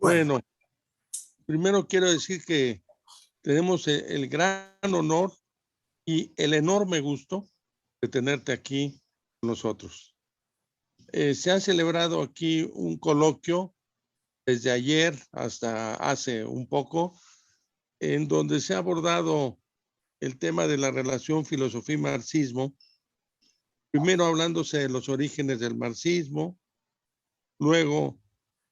Bueno, primero quiero decir que tenemos el gran honor y el enorme gusto de tenerte aquí con nosotros. Se ha celebrado aquí un coloquio desde ayer hasta hace un poco, en donde se ha abordado el tema de la relación filosofía y marxismo, primero hablándose de los orígenes del marxismo, luego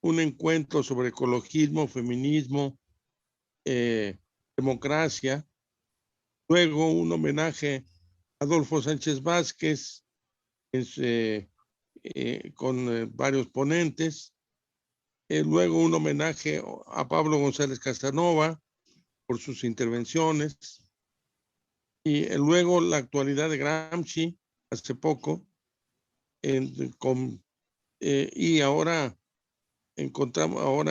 un encuentro sobre ecologismo, feminismo, democracia, luego un homenaje a Adolfo Sánchez Vázquez con varios ponentes, luego un homenaje a Pablo González Casanova por sus intervenciones, y luego la actualidad de Gramsci hace poco, y ahora encontramos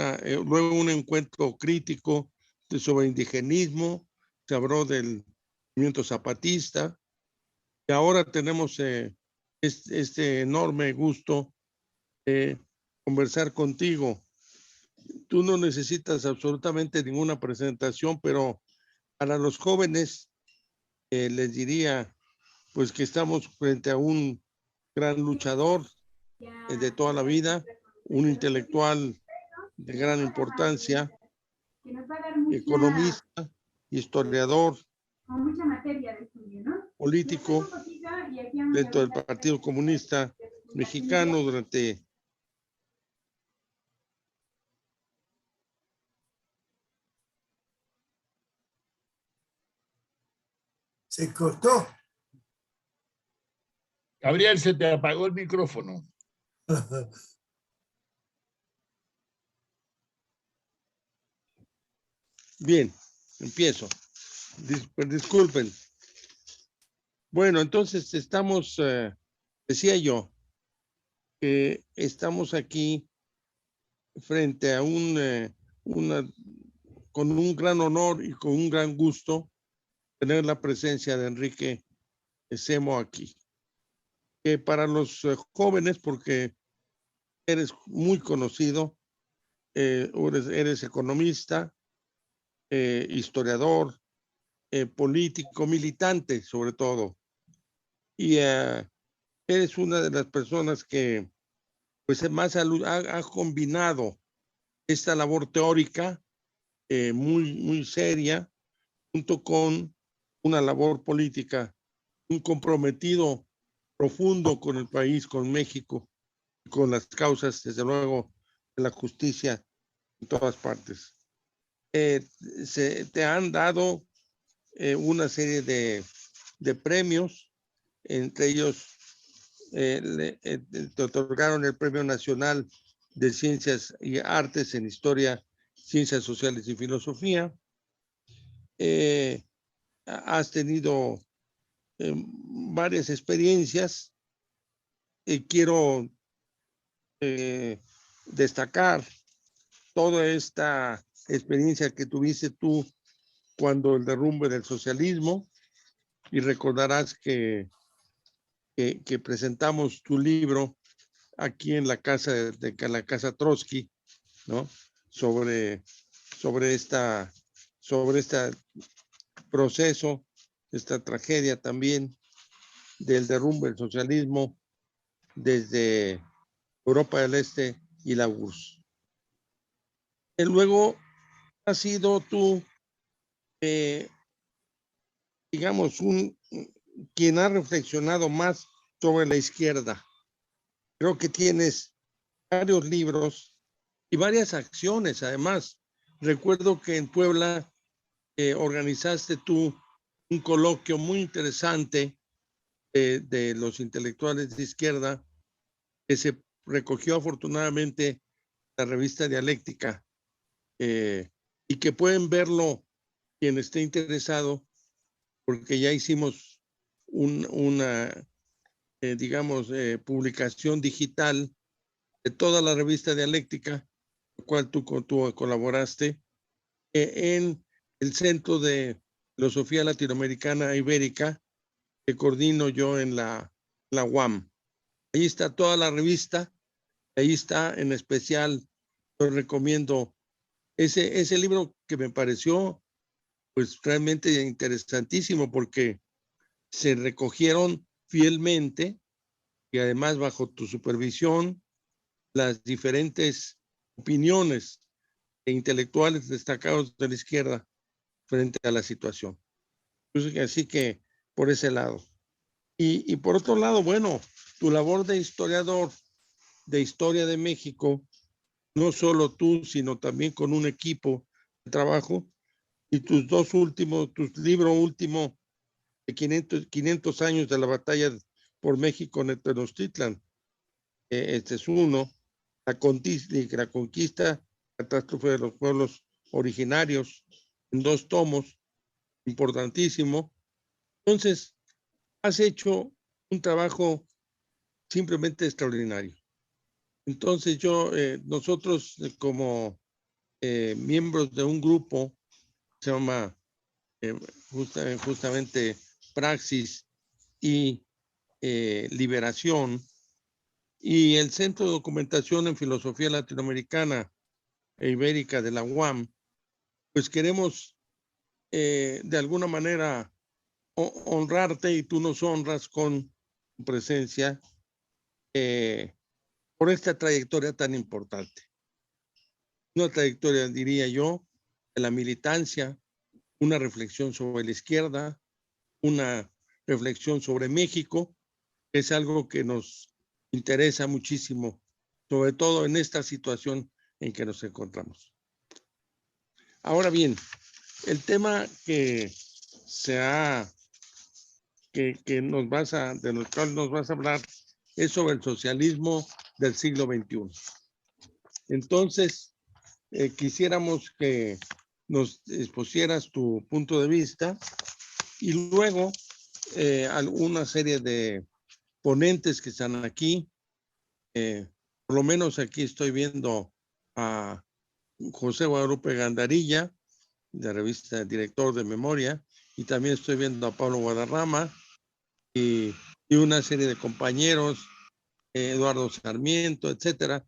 luego un encuentro crítico sobre indigenismo, se habló del movimiento zapatista, y ahora tenemos este enorme gusto de conversar contigo. Tú no necesitas absolutamente ninguna presentación, pero para los jóvenes les diría pues que estamos frente a un gran luchador de toda la vida, un intelectual de gran importancia, economista, historiador, político dentro del Partido Comunista Mexicano durante Se cortó. Gabriel, se te apagó el micrófono. Bien, empiezo. Disculpen. Bueno, entonces estamos, decía yo, que estamos aquí frente a con un gran honor y con un gran gusto tener la presencia de Enrique Semo aquí. Que para los jóvenes, porque eres muy conocido, eres economista, historiador, político, militante sobre todo, y eres una de las personas que pues más ha combinado esta labor teórica muy seria junto con una labor política, un comprometido profundo con el país, con México, con las causas, desde luego, de la justicia en todas partes. Te han dado una serie de premios, entre ellos te otorgaron el Premio Nacional de Ciencias y Artes en Historia, Ciencias Sociales y Filosofía. Has tenido varias experiencias. Quiero destacar toda esta experiencia que tuviste tú cuando el derrumbe del socialismo, y recordarás que presentamos tu libro aquí en la casa de la casa Trotsky, ¿no? Sobre este proceso, esta tragedia también del derrumbe del socialismo desde Europa del Este y la URSS. Y luego has sido tú, digamos, quien ha reflexionado más sobre la izquierda. Creo que tienes varios libros y varias acciones. Además, recuerdo que en Puebla organizaste tú un coloquio muy interesante de los intelectuales de izquierda, que se recogió afortunadamente en la revista Dialéctica, y que pueden verlo quien esté interesado, porque ya hicimos una publicación digital de toda la revista Dialéctica, la cual tú colaboraste, en el Centro de Filosofía Latinoamericana Ibérica, que coordino yo en la UAM. Ahí está toda la revista, ahí está en especial, yo recomiendo ese libro que me pareció pues realmente interesantísimo porque se recogieron fielmente y además bajo tu supervisión las diferentes opiniones de intelectuales destacados de la izquierda frente a la situación. Así que por ese lado. Y por otro lado, bueno, tu labor de historiador de historia de México, no solo tú, sino también con un equipo de trabajo, y tu libro último de 500 años de la batalla por México en Tenochtitlan. Este es uno, la conquista, catástrofe de los pueblos originarios, en 2 tomos, importantísimo. Entonces, has hecho un trabajo simplemente extraordinario. Entonces nosotros como miembros de un grupo, se llama justamente Praxis y Liberación, y el Centro de Documentación en Filosofía Latinoamericana e Ibérica de la UAM, pues queremos de alguna manera honrarte, y tú nos honras con tu presencia por esta trayectoria tan importante. Una trayectoria, diría yo, de la militancia, una reflexión sobre la izquierda, una reflexión sobre México, que es algo que nos interesa muchísimo, sobre todo en esta situación en que nos encontramos. Ahora bien, el tema que de lo cual nos vas a hablar es sobre el socialismo del siglo XXI. Entonces, quisiéramos que nos expusieras tu punto de vista y luego alguna serie de ponentes que están aquí. Por lo menos aquí estoy viendo a José Guadalupe Gandarilla, de revista Director de Memoria, y también estoy viendo a Pablo Guadarrama y una serie de compañeros, Eduardo Sarmiento, etcétera.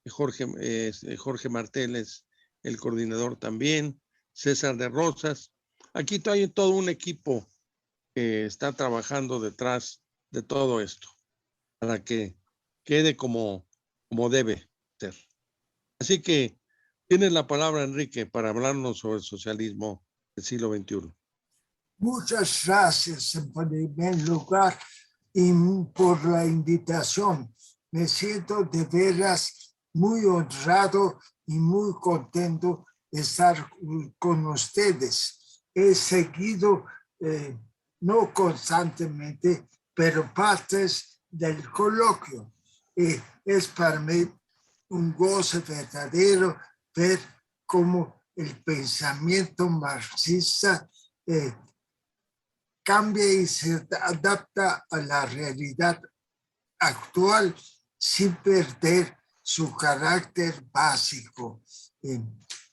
Jorge Martel es el coordinador también, César de Rosas. Aquí hay todo un equipo que está trabajando detrás de todo esto para que quede como debe ser. Así que tienes la palabra, Enrique, para hablarnos sobre el socialismo del siglo XXI. Muchas gracias en primer lugar y por la invitación. Me siento de veras muy honrado y muy contento de estar con ustedes. He seguido, no constantemente, pero partes del coloquio. Es para mí un goce verdadero ver cómo el pensamiento marxista cambia y se adapta a la realidad actual sin perder su carácter básico.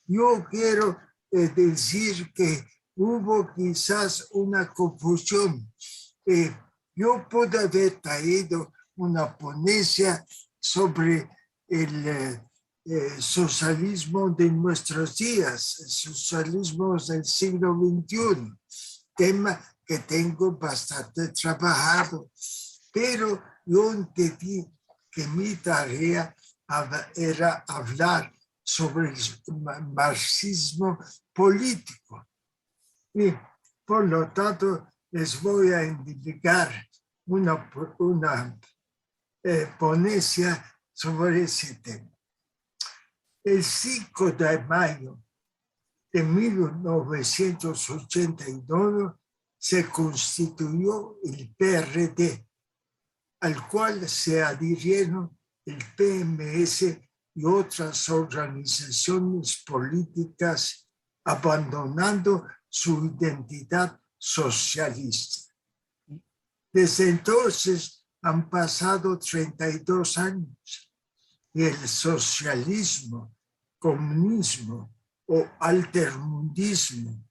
Yo quiero decir que hubo quizás una confusión. Yo pude haber traído una ponencia sobre el socialismo de nuestros días, el socialismo del siglo XXI, tema que tengo bastante trabajado, pero yo entendí que mi tarea era hablar sobre el marxismo político. Y por lo tanto, les voy a indicar una ponencia sobre ese tema. El 5 de mayo de 1989 se constituyó el PRD, al cual se adhirieron el PMS y otras organizaciones políticas, abandonando su identidad socialista. Desde entonces han pasado 32 años y el socialismo, comunismo o altermundismo,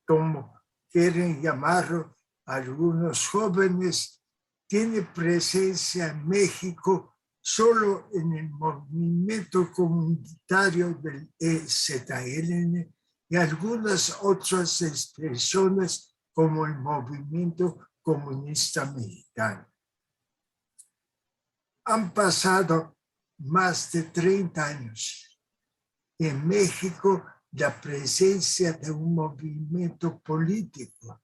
como quieren llamarlo algunos jóvenes, tiene presencia en México Solo en el movimiento comunitario del EZLN y algunas otras expresiones como el movimiento comunista mexicano. Han pasado más de 30 años. En México, la presencia de un movimiento político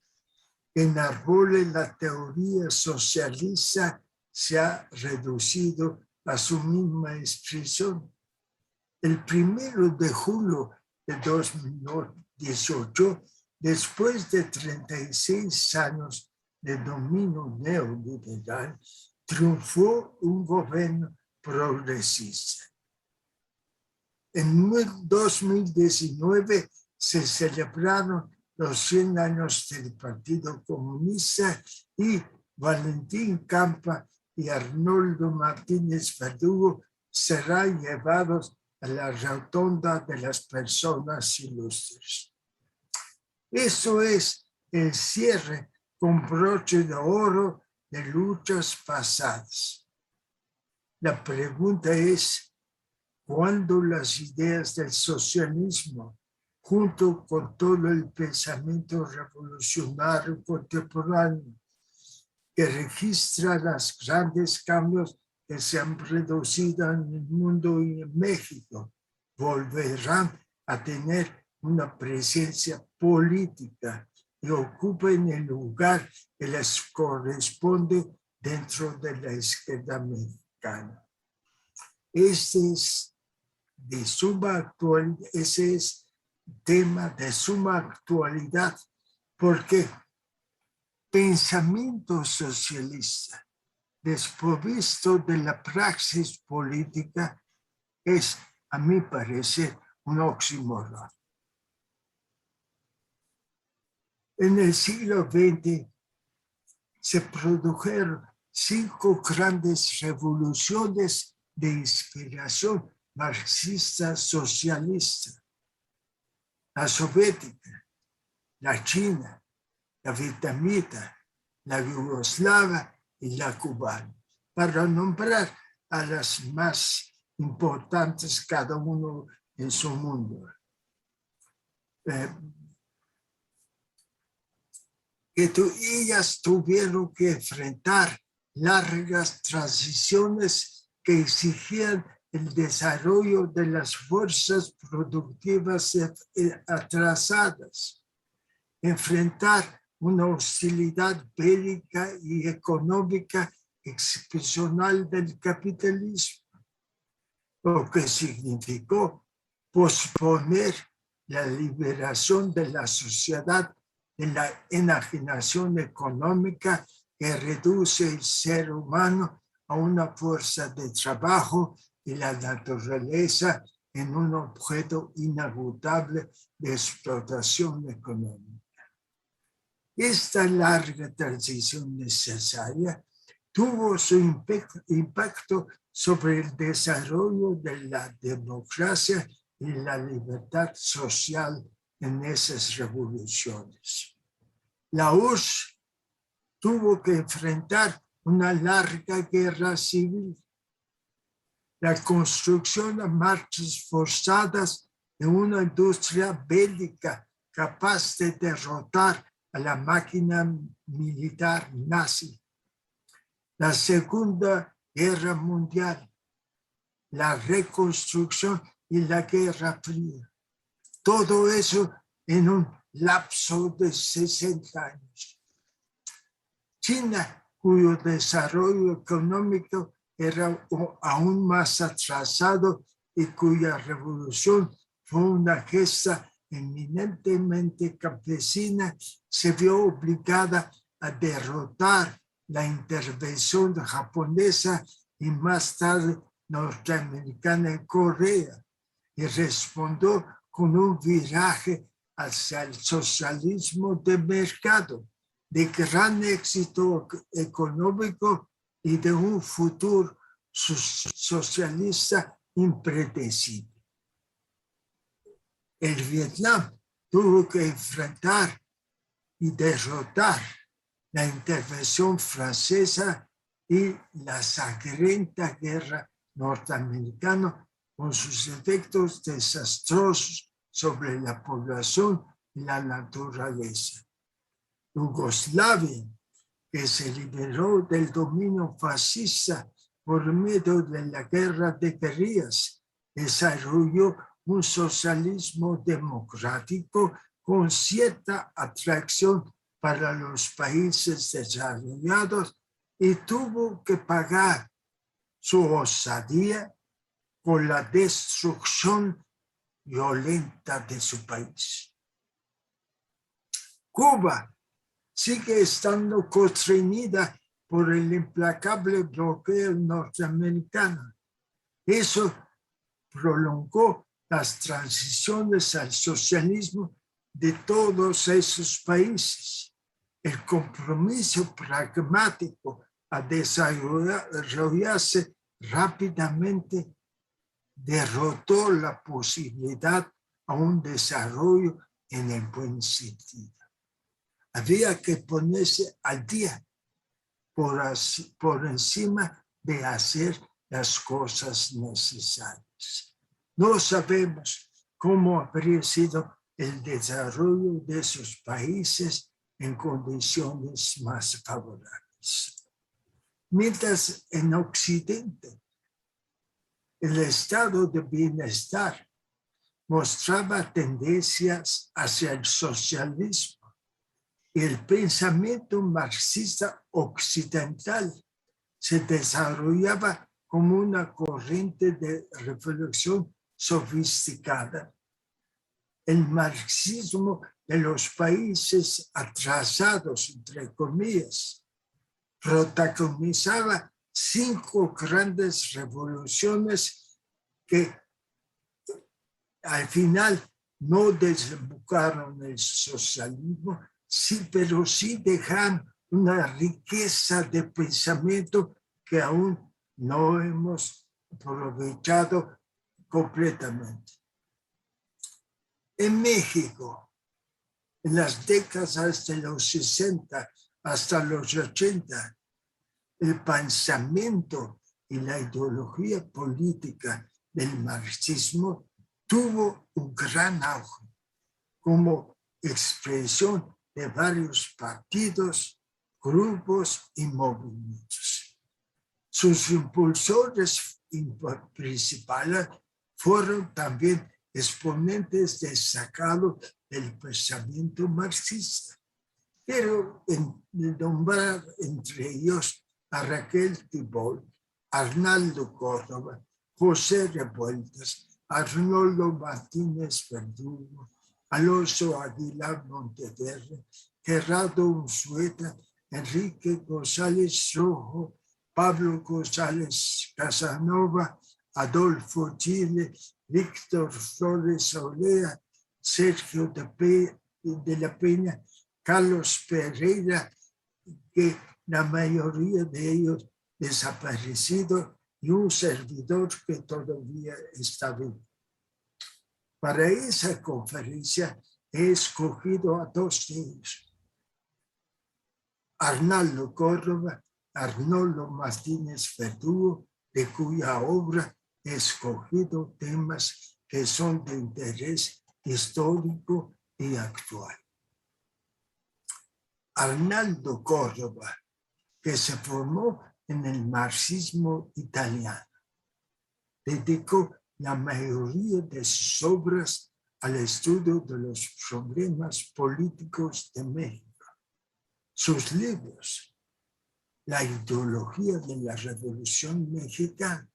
que enarbole la teoría socialista se ha reducido a su misma expresión. El 1 de julio de 2018, después de 36 años de dominio neoliberal, triunfó un gobierno progresista. En 2019 se celebraron los 100 años del Partido Comunista y Valentín Campa y Arnoldo Martínez Verdugo serán llevados a la rotonda de las personas ilustres. Eso es el cierre con broche de oro de luchas pasadas. La pregunta es, ¿cuándo las ideas del socialismo, junto con todo el pensamiento revolucionario contemporáneo, que registra los grandes cambios que se han producido en el mundo y en México, volverán a tener una presencia política y ocupen el lugar que les corresponde dentro de la izquierda mexicana? Ese es tema de suma actualidad, porque pensamiento socialista desprovisto de la praxis política es, a mi parecer, un oxímoron. En el siglo XX se produjeron 5 grandes revoluciones de inspiración marxista socialista: la soviética, la china, la vietnamita, la yugoslava y la cubana, para nombrar a las más importantes cada uno en su mundo. Ellas tuvieron que enfrentar largas transiciones que exigían el desarrollo de las fuerzas productivas atrasadas, enfrentar una hostilidad bélica y económica excepcional del capitalismo, lo que significó posponer la liberación de la sociedad de la enajenación económica que reduce el ser humano a una fuerza de trabajo y la naturaleza en un objeto inagotable de explotación económica. Esta larga transición necesaria tuvo su impacto sobre el desarrollo de la democracia y la libertad social en esas revoluciones. La URSS tuvo que enfrentar una larga guerra civil, la construcción a marchas forzadas de una industria bélica capaz de derrotar a la máquina militar nazi, la Segunda Guerra Mundial, la reconstrucción y la Guerra Fría. Todo eso en un lapso de 60 años. China, cuyo desarrollo económico era aún más atrasado y cuya revolución fue una gesta eminentemente campesina, se vio obligada a derrotar la intervención japonesa y más tarde norteamericana en Corea, y respondió con un viraje hacia el socialismo de mercado, de gran éxito económico y de un futuro socialista impredecible. El Vietnam tuvo que enfrentar y derrotar la intervención francesa y la sangrienta guerra norteamericano con sus efectos desastrosos sobre la población y la naturaleza. Yugoslavia, que se liberó del dominio fascista por medio de la guerra de guerrillas, desarrolló un socialismo democrático con cierta atracción para los países desarrollados y tuvo que pagar su osadía con la destrucción violenta de su país. Cuba sigue estando constreñida por el implacable bloqueo norteamericano. Eso prolongó las transiciones al socialismo de todos esos países. El compromiso pragmático a desarrollarse rápidamente derrotó la posibilidad a un desarrollo en el buen sentido. Había que ponerse al día por encima de hacer las cosas necesarias. No sabemos cómo habría sido el desarrollo de esos países en condiciones más favorables. Mientras en Occidente el estado de bienestar mostraba tendencias hacia el socialismo, y el pensamiento marxista occidental se desarrollaba como una corriente de reflexión sofisticada. El marxismo de los países atrasados, entre comillas, protagonizaba 5 grandes revoluciones que al final no desembocaron en el socialismo, sí, pero sí dejan una riqueza de pensamiento que aún no hemos aprovechado completamente. En México, en las décadas de los 60 hasta los 80, el pensamiento y la ideología política del marxismo tuvo un gran auge como expresión de varios partidos, grupos y movimientos. Sus impulsores principales fueron también exponentes destacados del pensamiento marxista. Quiero nombrar entre ellos a Raquel Tibol, Arnaldo Córdoba, José Revueltas, Arnoldo Martínez Verdugo, Alonso Aguilar Monteverde, Gerardo Unzueta, Enrique González Rojo, Pablo González Casanova, Adolfo Chile, Víctor Flores Olea, Sergio de la Peña, Carlos Pereira, que la mayoría de ellos desaparecidos, y un servidor que todavía está vivo. Para esa conferencia he escogido a 2 de ellos. Arnaldo Córdoba, Arnoldo Martínez Verdugo, de cuya obra he escogido temas que son de interés histórico y actual. Arnaldo Córdoba, que se formó en el marxismo italiano, dedicó la mayoría de sus obras al estudio de los problemas políticos de México. Sus libros, La ideología de la Revolución Mexicana,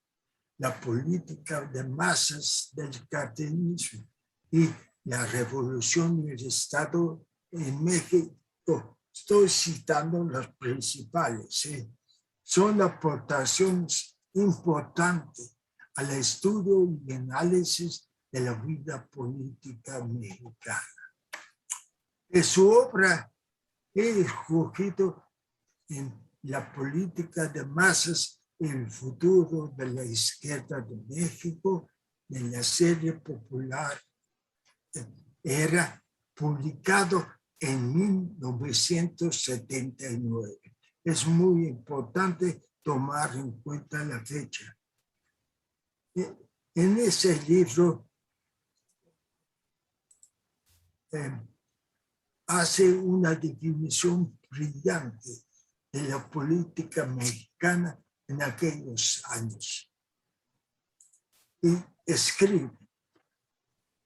La política de masas del cardenismo y La revolución y el Estado en México. Estoy citando las principales. Son aportaciones importantes al estudio y análisis de la vida política mexicana. De su obra he escogido en La política de masas y el futuro de la izquierda de México, de la serie popular Era, publicado en 1979. Es muy importante tomar en cuenta la fecha. En ese libro hace una definición brillante de la política mexicana en aquellos años. Y escribe: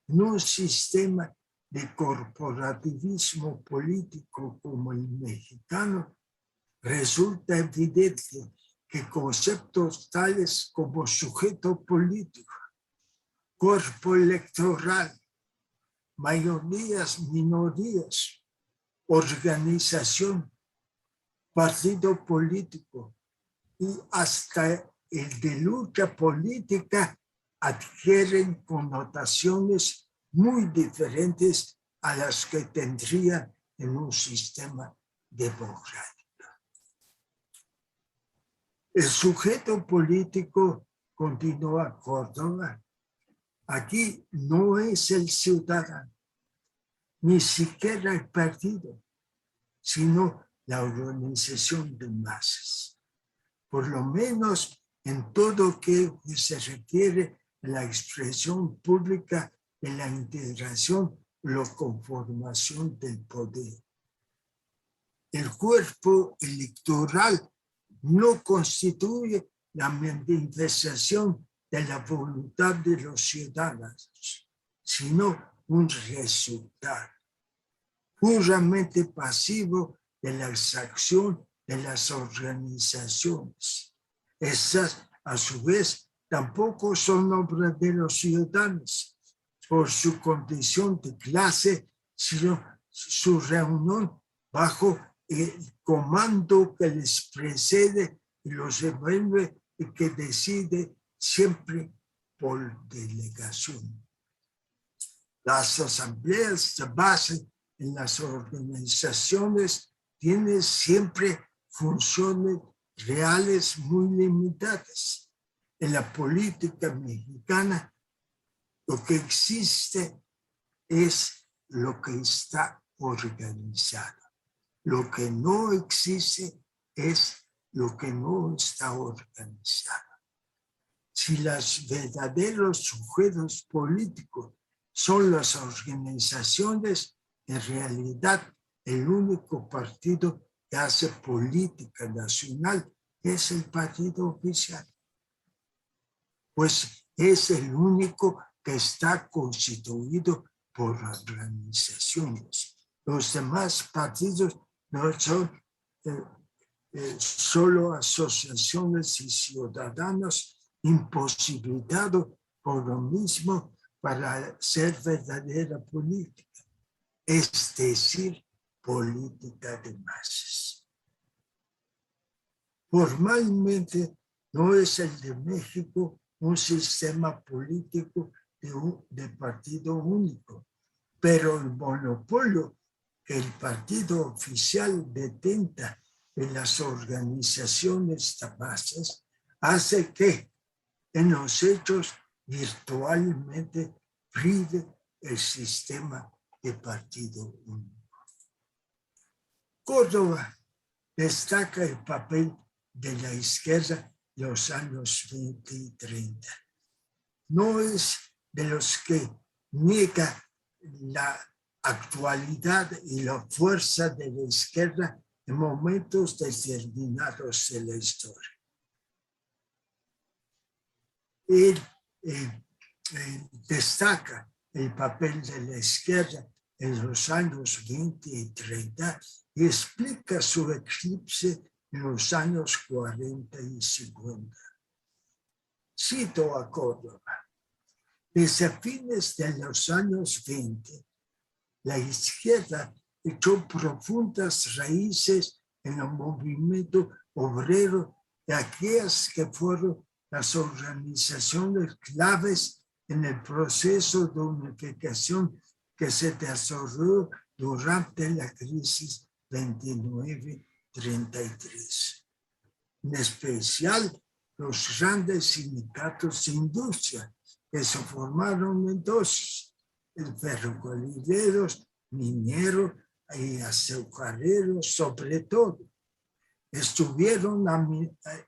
en un sistema de corporativismo político como el mexicano, resulta evidente que conceptos tales como sujeto político, cuerpo electoral, mayorías, minorías, organización, partido político y hasta el de lucha política adquieren connotaciones muy diferentes a las que tendrían en un sistema democrático. El sujeto político, continúa Córdoba, aquí no es el ciudadano, ni siquiera el partido, sino la organización de masas. Por lo menos en todo lo que se refiere a la expresión pública de la integración o la conformación del poder. El cuerpo electoral no constituye la manifestación de la voluntad de los ciudadanos, sino un resultado puramente pasivo de la acción de las organizaciones. Estas, a su vez, tampoco son obra de los ciudadanos por su condición de clase, sino su reunión bajo el comando que les precede y los envuelve y que decide siempre por delegación. Las asambleas de base en las organizaciones tienen siempre funciones reales muy limitadas. En la política mexicana, lo que existe es lo que está organizado. Lo que no existe es lo que no está organizado. Si los verdaderos sujetos políticos son las organizaciones, en realidad el único partido que hace política nacional es el partido oficial. Pues es el único que está constituido por organizaciones. Los demás partidos no son solo asociaciones y ciudadanos imposibilitados por lo mismo para ser verdadera política, es decir, política de masas. Formalmente no es el de México un sistema político de partido único, pero el monopolio que el partido oficial detenta en las organizaciones de masas hace que en los hechos virtualmente prive el sistema de partido único. Córdoba destaca el papel de la izquierda en los años 20 y 30. No es de los que niega la actualidad y la fuerza de la izquierda en momentos determinados de la historia. Él destaca el papel de la izquierda en los años 20 y 30 y explica su eclipse en los años 40 y 50. Cito a Córdoba: desde fines de los años 20, la izquierda echó profundas raíces en el movimiento obrero de aquellas que fueron las organizaciones claves en el proceso de unificación que se desarrolló durante la crisis 29-33. En especial, los grandes sindicatos de industria que se formaron entonces, el ferrocarrileros, mineros y azucareros sobre todo, estuvieron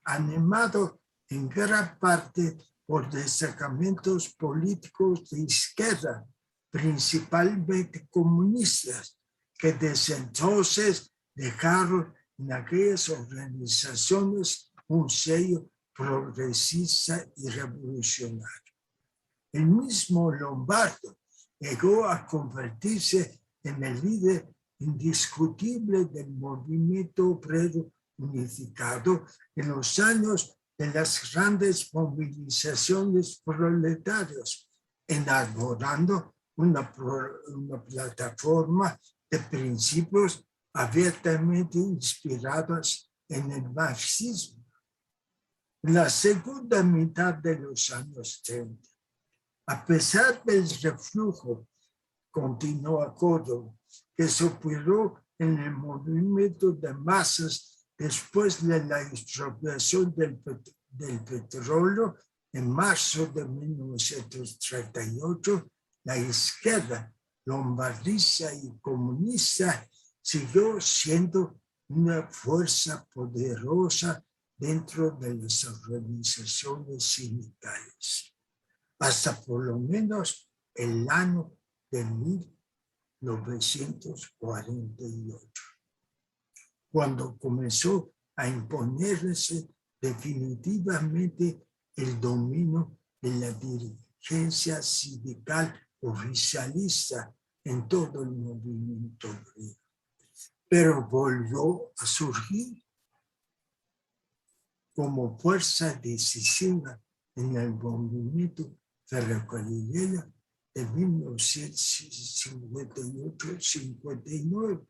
animados en gran parte por destacamentos políticos de izquierda, principalmente comunistas, que desde entonces dejaron en aquellas organizaciones un sello progresista y revolucionario. El mismo Lombardo llegó a convertirse en el líder indiscutible del movimiento obrero unificado en los años de las grandes movilizaciones proletarias, elaborando una plataforma de principios abiertamente inspirados en el marxismo. En la segunda mitad de los años 30, a pesar del reflujo, continúa Córdoba, que se operó en el movimiento de masas después de la expropiación del petróleo en marzo de 1938, la izquierda lombardista y comunista siguió siendo una fuerza poderosa dentro de las organizaciones sindicales, hasta por lo menos el año de 1948, cuando comenzó a imponerse definitivamente el dominio de la dirigencia sindical oficialista en todo el movimiento obrero. Pero volvió a surgir como fuerza decisiva en el movimiento ferrocarrilero de 1958-59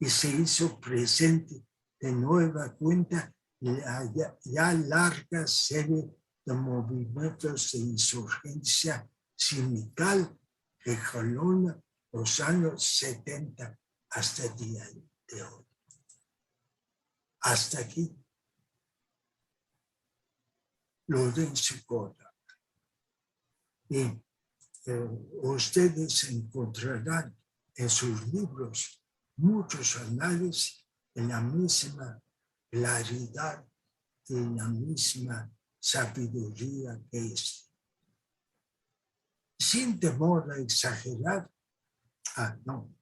y se hizo presente de nueva cuenta la ya larga serie de movimientos de insurgencia sindical que jalona los años 70 hasta el día de hoy. Hasta aquí, Lorenzo Córdoba. Y ustedes encontrarán en sus libros muchos análisis en la misma claridad y en la misma sabiduría que es. Sin temor a exagerar, no.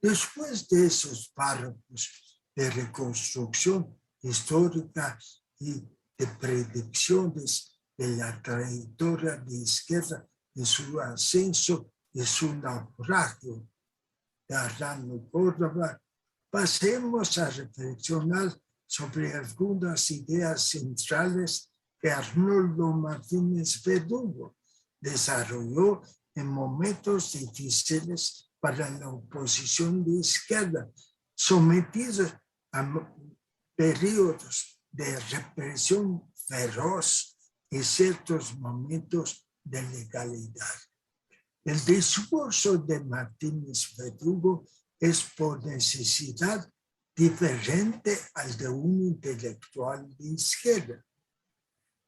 Después de esos párrafos de reconstrucción histórica y de predicciones de la trayectoria de izquierda en su ascenso y su naufragio de Arnaldo Córdoba, pasemos a reflexionar sobre algunas ideas centrales que Arnoldo Martínez Verdugo desarrolló en momentos difíciles para la oposición de izquierda, sometida a periodos de represión feroz y ciertos momentos de legalidad. El discurso de Martínez Verdugo es por necesidad diferente al de un intelectual de izquierda.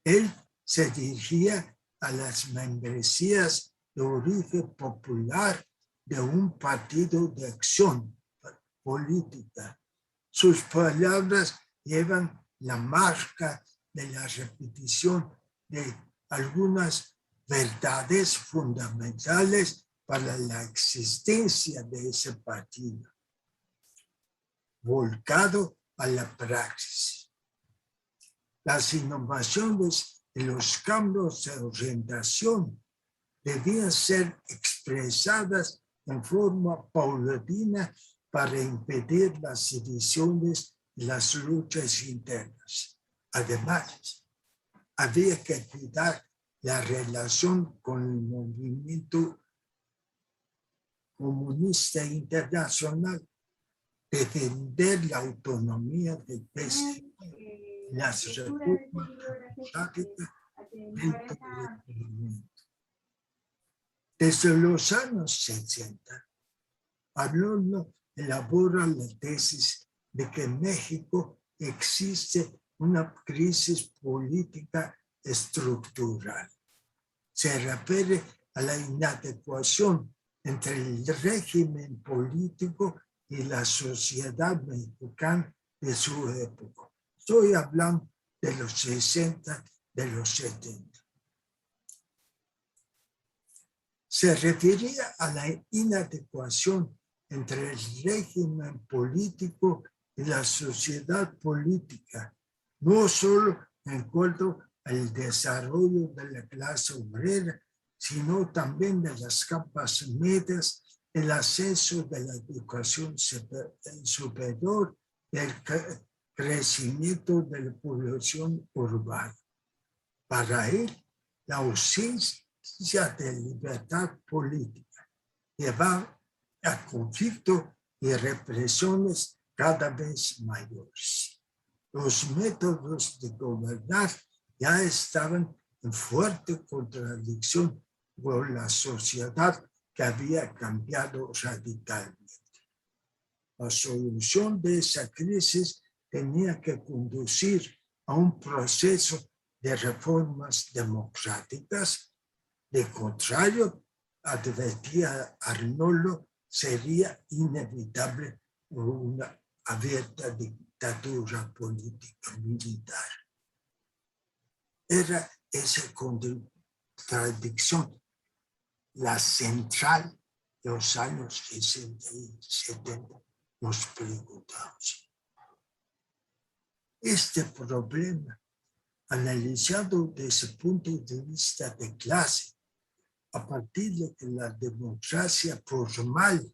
Él se dirigía a las membresías de origen popular de un partido de acción política. Sus palabras llevan la marca de la repetición de algunas verdades fundamentales para la existencia de ese partido, volcado a la praxis. Las innovaciones y los cambios de orientación debían ser expresadas en forma paulatina para impedir las divisiones y las luchas internas. Además, había que cuidar la relación con el movimiento comunista internacional, defender la autonomía del PSI, las reformas democráticas dentro del movimiento. Desde los años 60, Arnoldo elabora la tesis de que en México existe una crisis política estructural. Se refiere a la inadecuación entre el régimen político y la sociedad mexicana de su época. Estoy hablando de los 60, de los 70. Se refería a la inadecuación entre el régimen político y la sociedad política, no solo en cuanto al desarrollo de la clase obrera, sino también de las capas medias, el acceso de la educación superior y el crecimiento de la población urbana. Para él, la ausencia de libertad política lleva a conflictos y represiones cada vez mayores. Los métodos de gobernar ya estaban en fuerte contradicción con la sociedad que había cambiado radicalmente. La solución de esa crisis tenía que conducir a un proceso de reformas democráticas. De contrario, advertía Arnoldo, sería inevitable una abierta dictadura política militar. Era esa contradicción la central de los años 60 y 70, nos preguntamos. Este problema, analizado desde el punto de vista de clase, a partir de que la democracia formal,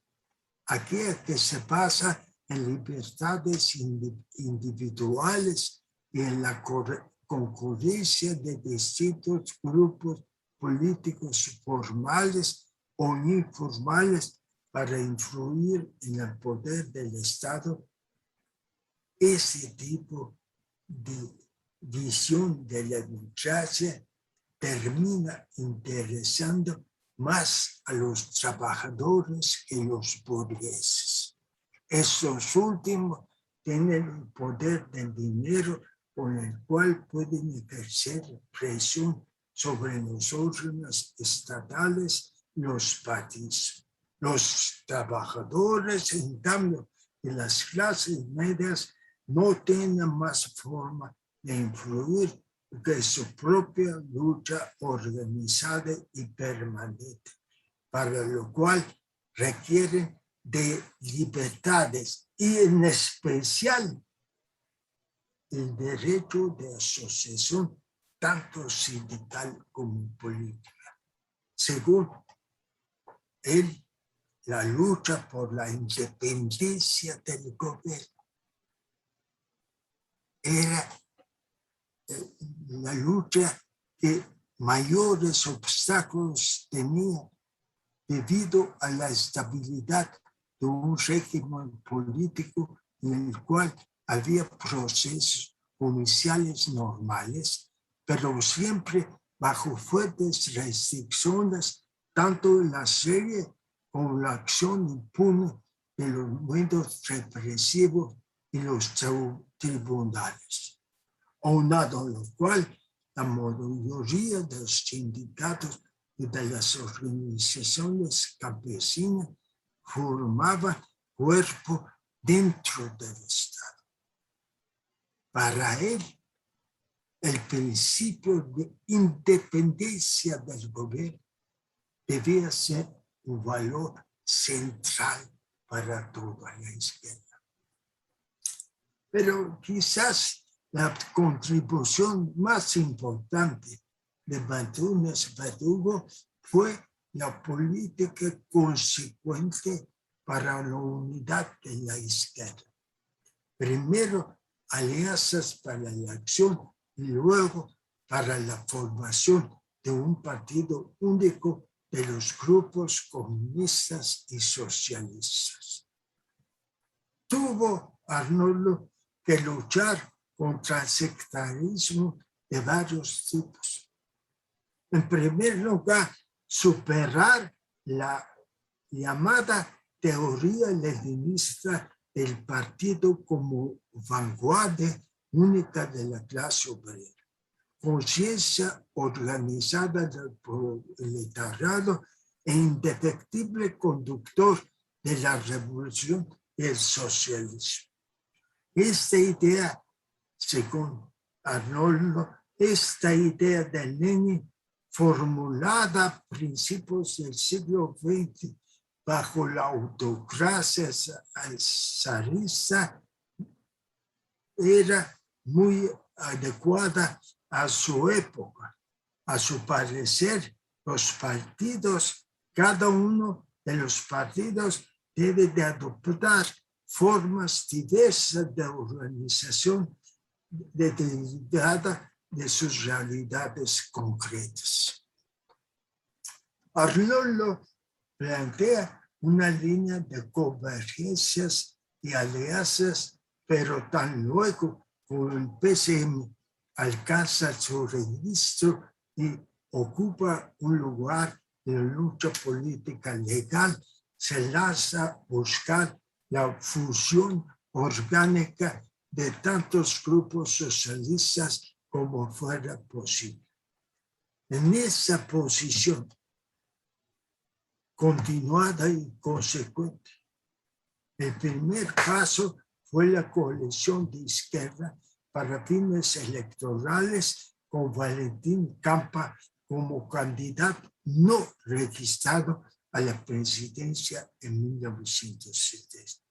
aquella que se basa en libertades individuales y en la concurrencia de distintos grupos políticos formales o informales para influir en el poder del Estado, ese tipo de visión de la democracia termina interesando más a los trabajadores que los burgueses. Estos últimos tienen el poder del dinero con el cual pueden ejercer presión sobre los órganos estatales y los partidos. Los trabajadores, en cambio, y las clases medias no tienen más forma de influir que su propia lucha organizada y permanente, para lo cual requieren de libertades y en especial el derecho de asociación tanto sindical como política. Según él, la lucha por la independencia del gobierno era la lucha que mayores obstáculos tenía debido a la estabilidad de un régimen político en el cual había procesos judiciales normales, pero siempre bajo fuertes restricciones, tanto en la serie como la acción impune de los medios represivos y los tribunales. Aunado a lo cual, la mayoría de los sindicatos y de las organizaciones campesinas formaban cuerpo dentro del Estado. Para él, el principio de independencia del gobierno debía ser un valor central para toda la izquierda. Pero quizás la contribución más importante de Antúnez Verdugo fue la política consecuente para la unidad de la izquierda. Primero, alianzas para la acción y luego para la formación de un partido único de los grupos comunistas y socialistas. Tuvo Arnoldo que luchar contra el sectarismo de varios tipos. En primer lugar, superar la llamada teoría leninista del partido como vanguardia única de la clase obrera, conciencia organizada del proletariado e indefectible conductor de la revolución y el socialismo. Esta idea, según Arnoldo, esta idea de Lenin, formulada a principios del siglo XX bajo la autocracia zarista, era muy adecuada a su época. A su parecer, los partidos, cada uno de los partidos debe de adoptar formas diversas de organización derivada de sus realidades concretas. Arnoldo plantea una línea de convergencias y alianzas, pero tan luego como el PCM alcanza su registro y ocupa un lugar en la lucha política legal, se lanza a buscar la fusión orgánica de tantos grupos socialistas como fuera posible. En esa posición continuada y consecuente, el primer paso fue la coalición de izquierda para fines electorales con Valentín Campa como candidato no registrado a la presidencia en 1976.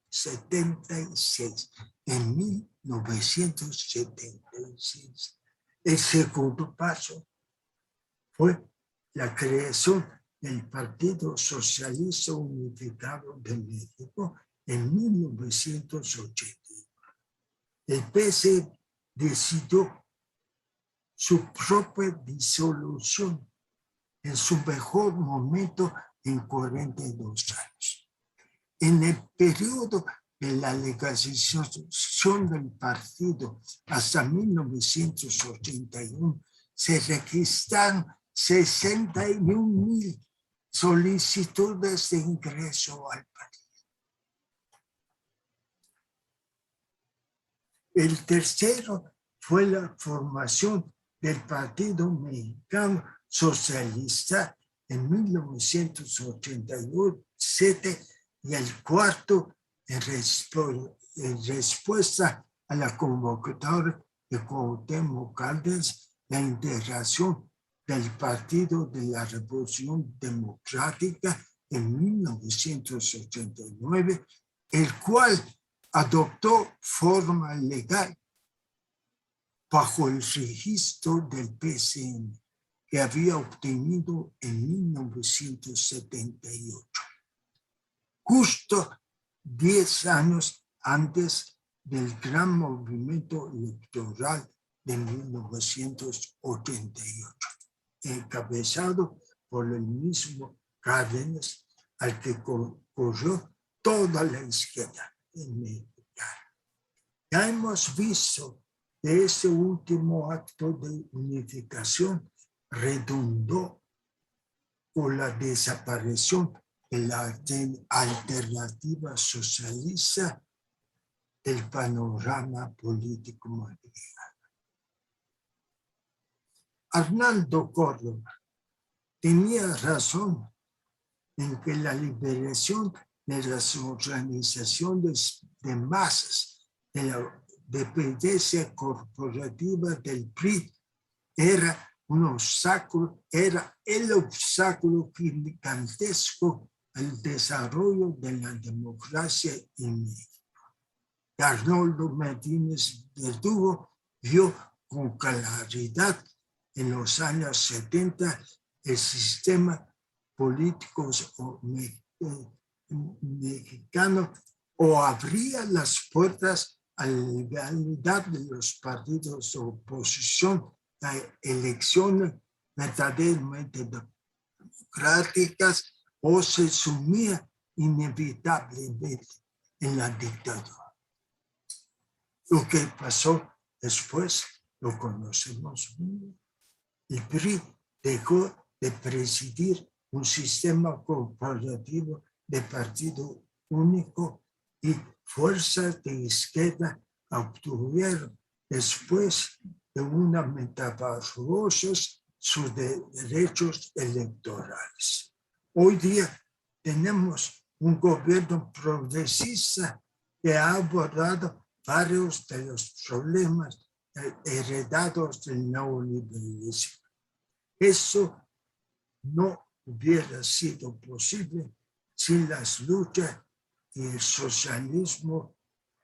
En 1976. El segundo paso fue la creación del Partido Socialista Unificado de México en 1980. El PC decidió su propia disolución en su mejor momento en 42 años. En el periodo de la legalización del partido hasta 1981 se registraron 61,000 solicitudes de ingreso al partido. El tercero fue la formación del Partido Mexicano Socialista en 1987 y el cuarto en respuesta a la convocatoria de Cuauhtémoc Cárdenas, la integración del Partido de la Revolución Democrática en 1989, el cual adoptó forma legal bajo el registro del PCM que había obtenido en 1978, justo 10 años antes del gran movimiento electoral de 1988, encabezado por el mismo Cárdenas, al que corrió toda la izquierda en México. Ya hemos visto que ese último acto de unificación redundó con la desaparición de la alternativa socialista del panorama político mexicano. Arnaldo Córdoba tenía razón en que la liberación de las organizaciones de masas de la dependencia corporativa del PRI era un obstáculo, era el obstáculo gigantesco al desarrollo de la democracia en México. Arnoldo Martínez Verdugo vio con claridad en los años 70 el sistema político mexicano o abría las puertas a la legalidad de los partidos de oposición a elecciones verdaderamente democráticas o se sumía inevitablemente en la dictadura. Lo que pasó después lo conocemos bien. El PRI dejó de presidir un sistema corporativo de partido único y fuerzas de izquierda obtuvieron después de una metamorfosis sus derechos electorales. Hoy día tenemos un gobierno progresista que ha abordado varios de los problemas heredados del neoliberalismo. Eso no hubiera sido posible sin las luchas y el socialismo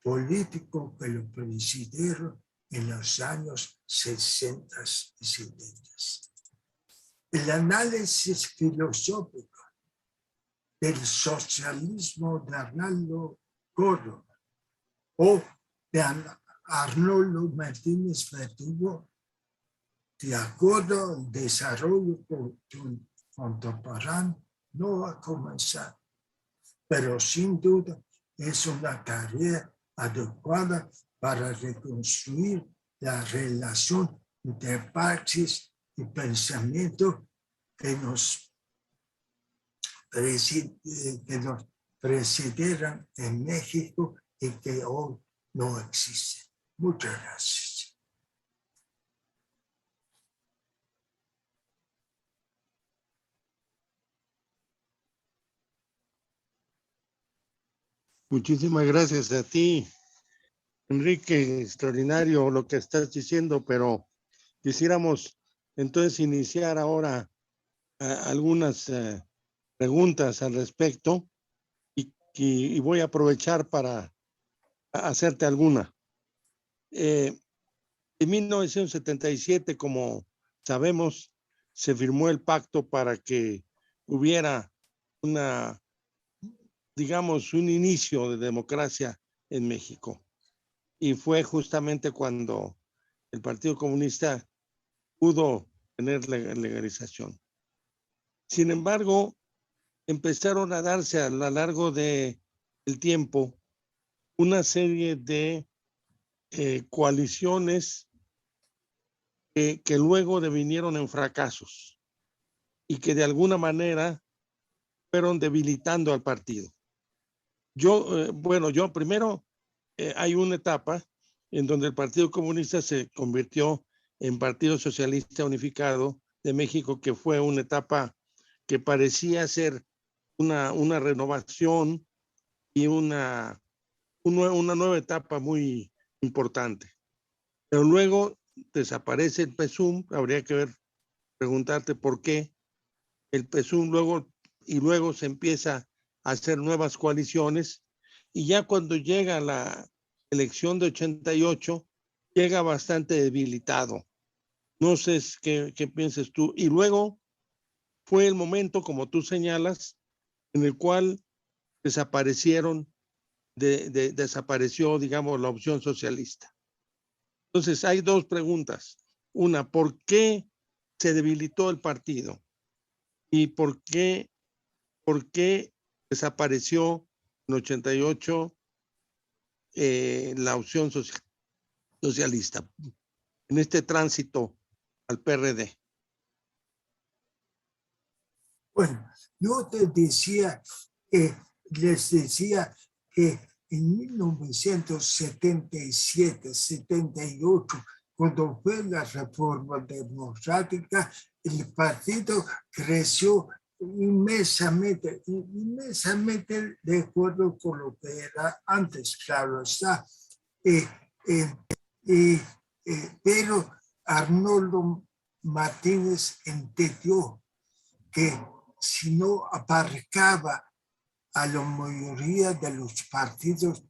político que lo presidieron en los años 60 y 70. El análisis filosófico del socialismo de Arnaldo Córdoba o de Arnoldo Martínez Verdugo, de acuerdo al desarrollo contemporáneo, no ha comenzado, pero sin duda es una tarea adecuada para reconstruir la relación entre praxis y pensamiento que nos presidieron en México y que hoy no existen. Muchas gracias. Muchísimas gracias a ti, Enrique. Extraordinario lo que estás diciendo, pero quisiéramos entonces iniciar ahora algunas preguntas al respecto y voy a aprovechar para hacerte alguna. En 1977, como sabemos, se firmó el pacto para que hubiera digamos, un inicio de democracia en México. Y fue justamente cuando el Partido Comunista pudo tener legalización. Sin embargo, empezaron a darse a lo largo del tiempo una serie de coaliciones que luego devinieron en fracasos y que de alguna manera fueron debilitando al partido. Yo primero hay una etapa en donde el Partido Comunista se convirtió en Partido Socialista Unificado de México, que fue una etapa que parecía ser una renovación y una nueva etapa muy importante. Pero luego desaparece el PSUM, habría que preguntarte por qué el PSUM luego se empieza a hacer nuevas coaliciones y ya cuando llega la elección de 88 llega bastante debilitado. No sé qué piensas tú. Y luego fue el momento, como tú señalas, en el cual desapareció, digamos, la opción socialista. Entonces, hay dos preguntas. Una, ¿por qué se debilitó el partido? ¿Y por qué desapareció en 88 la opción socialista en este tránsito al PRD? Bueno, yo les decía que en 1977, 78, cuando fue la reforma democrática, el partido creció inmensamente de acuerdo con lo que era antes, claro está. Pero Arnoldo Martínez entendió que si no abarcaba a la mayoría de los partidos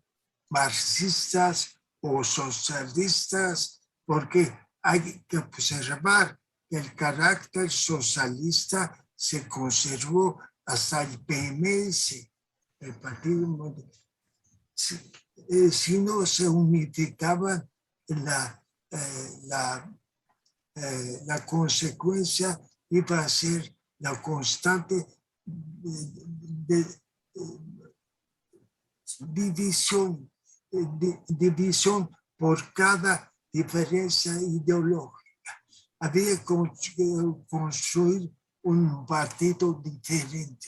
marxistas o socialistas, porque hay que observar que el carácter socialista se conservó hasta el PMS, el Partido. Si no se unificaba la consecuencia iba a ser la constante división por cada diferencia ideológica. Había que construir un partido diferente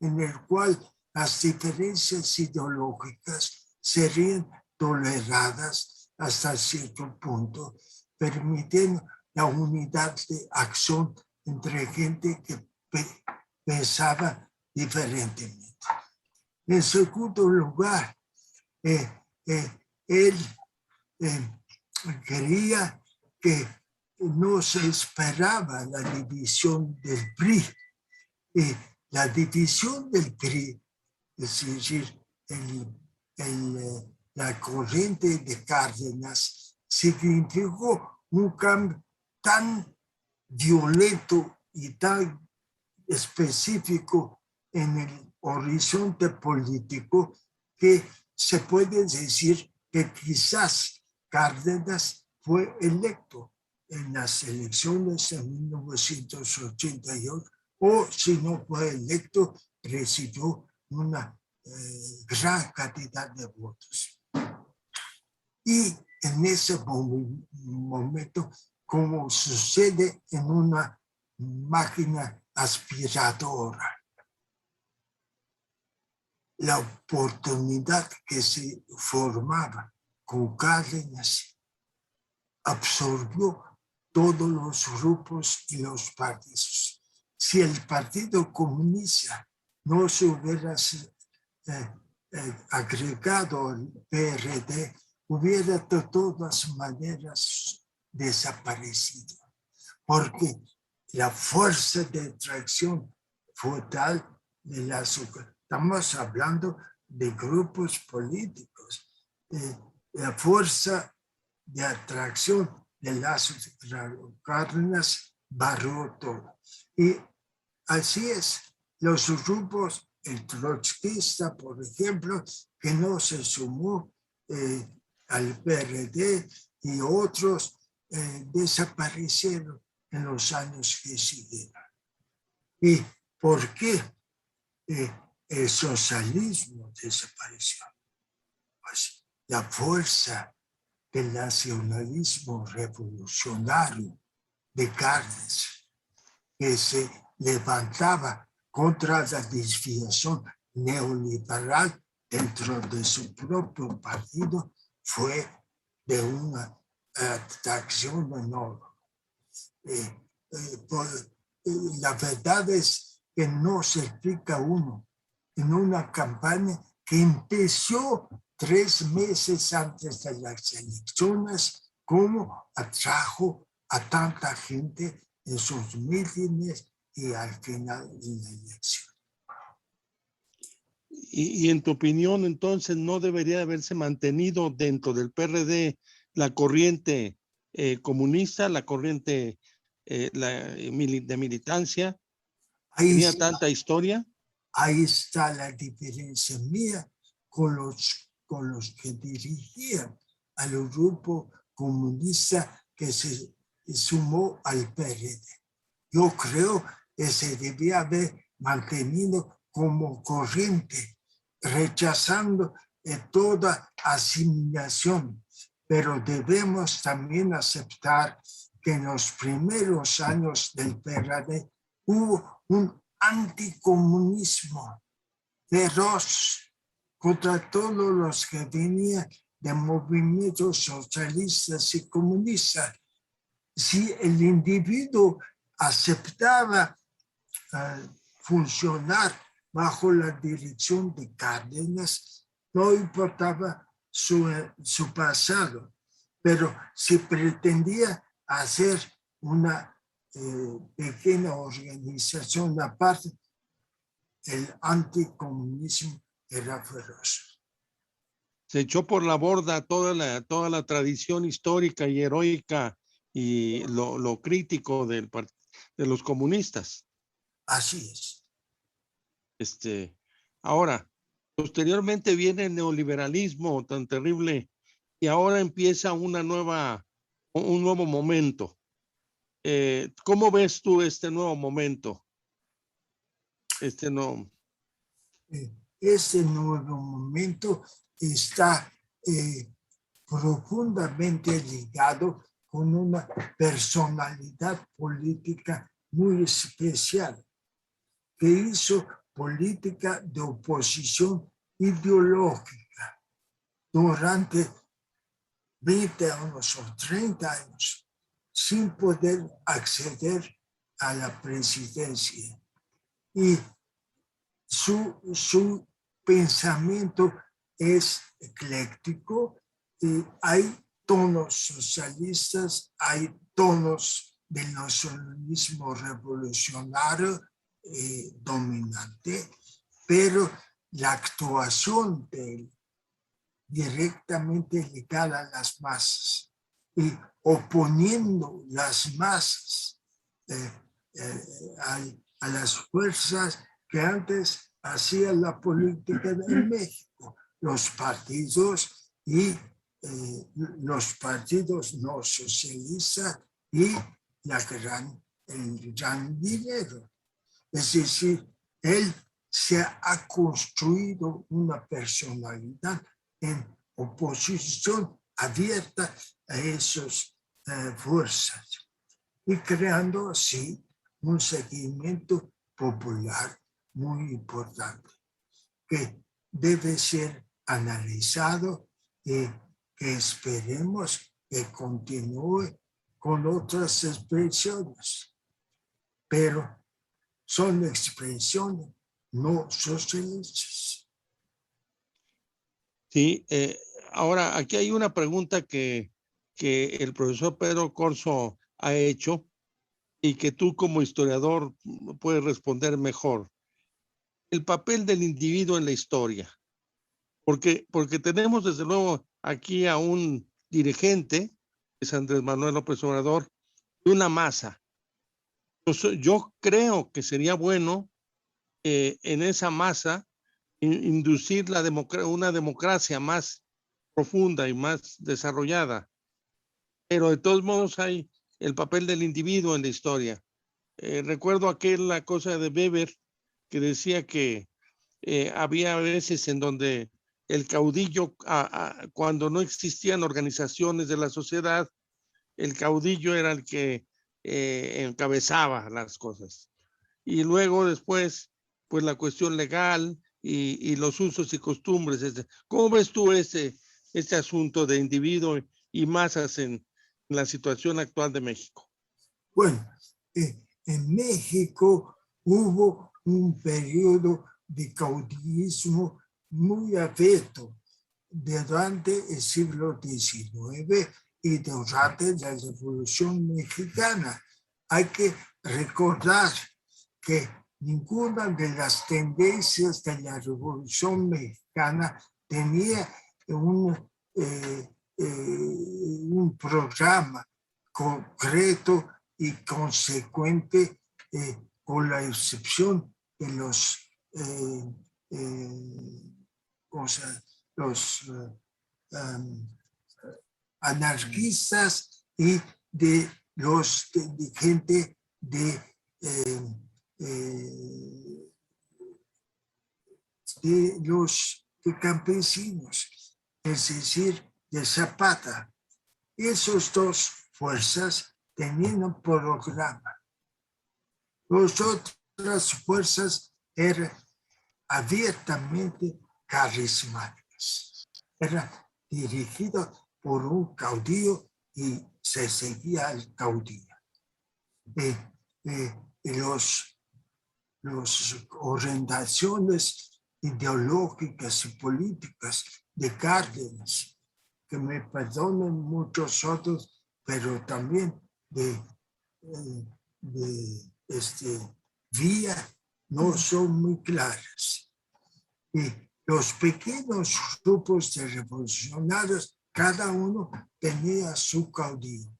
en el cual las diferencias ideológicas serían toleradas hasta cierto punto, permitiendo la unidad de acción entre gente que pensaba diferentemente. En segundo lugar, él creía que no se esperaba la división del PRI. Y la división del PRI, es decir, la corriente de Cárdenas, significó un cambio tan violento y tan específico en el horizonte político que se puede decir que quizás Cárdenas fue electo en las elecciones de 1988 o si no fue electo recibió una gran cantidad de votos. Y en ese momento, como sucede en una máquina aspiradora, la oportunidad que se formaba con Cárdenas absorbió todos los grupos y los partidos. Si el Partido Comunista no se hubiera agregado al PRD, hubiera de todas maneras desaparecido, porque la fuerza de atracción fue tal de la sociedad. Estamos hablando de grupos políticos. La fuerza de atracción de Lázaro Cárdenas barrió todo. Y así es, los grupos, el trotskista, por ejemplo, que no se sumó al PRD y otros desaparecieron en los años que siguieron. ¿Y por qué el socialismo desapareció? Pues la fuerza del nacionalismo revolucionario de Cárdenas, que se levantaba contra la desviación neoliberal dentro de su propio partido, fue de una atracción enorme. La verdad es que no se explica uno en una campaña que empezó 3 meses antes de las elecciones, cómo atrajo a tanta gente en sus mítines y al final de la elección. Y en tu opinión, entonces, ¿no debería haberse mantenido dentro del PRD la corriente comunista, la corriente de militancia? ¿Tenía tanta historia? Ahí está la diferencia mía con los que dirigían al grupo comunista que se sumó al PRD. Yo creo que se debía haber mantenido como corriente, rechazando toda asimilación, pero debemos también aceptar que en los primeros años del PRD hubo un anticomunismo feroz contra todos los que venían de movimientos socialistas y comunistas. Si el individuo aceptaba funcionar bajo la dirección de Cárdenas, no importaba su pasado, pero si pretendía hacer una pequeña organización aparte, el anticomunismo era feroz. Se echó por la borda toda la tradición histórica y heroica y lo crítico de los comunistas. Así es. Ahora, posteriormente viene el neoliberalismo tan terrible y ahora empieza un nuevo momento. ¿Cómo ves tú este nuevo momento? Este nuevo momento está profundamente ligado con una personalidad política muy especial, que hizo política de oposición ideológica durante 20 años o 30 años, sin poder acceder a la presidencia. Y su pensamiento es ecléctico hay tonos socialistas, hay tonos del nacionalismo revolucionario dominante, pero la actuación de él directamente ligada a las masas y oponiendo las masas a las fuerzas que antes hacían la política en México, los partidos y los partidos no socialistas y el gran dinero. Es decir, él se ha construido una personalidad en oposición abierta a esas fuerzas y creando así un seguimiento popular muy importante que debe ser analizado y que esperemos que continúe con otras expresiones, pero son expresiones no socialistas. Sí, ahora aquí hay una pregunta que el profesor Pedro Corzo ha hecho y que tú como historiador puedes responder mejor. El papel del individuo en la historia. Porque tenemos desde luego aquí a un dirigente, es Andrés Manuel López Obrador, de una masa. Yo creo que sería bueno en esa masa inducir una democracia más profunda y más desarrollada. Pero de todos modos hay el papel del individuo en la historia. Recuerdo la cosa de Weber que decía que había veces en donde el caudillo, cuando no existían organizaciones de la sociedad, el caudillo era el que encabezaba las cosas. Y luego después, pues la cuestión legal y los usos y costumbres. ¿Cómo ves tú este asunto de individuo y masas en la situación actual de México? Bueno, en México hubo un periodo de caudillismo muy abierto durante el siglo XIX y durante la Revolución Mexicana. Hay que recordar que ninguna de las tendencias de la Revolución Mexicana tenía un programa concreto y consecuente, con la excepción de los anarquistas y de los de gente de los campesinos, es decir, de Zapata. Esas dos fuerzas tenían un programa. Las otras fuerzas eran abiertamente carismáticas. Eran dirigidas por un caudillo y se seguía al caudillo. Las orientaciones ideológicas y políticas de Cárdenas, que me perdonen muchos otros, pero también de Villa, no son muy claras. Y los pequeños grupos de revolucionarios, cada uno tenía su caudillo.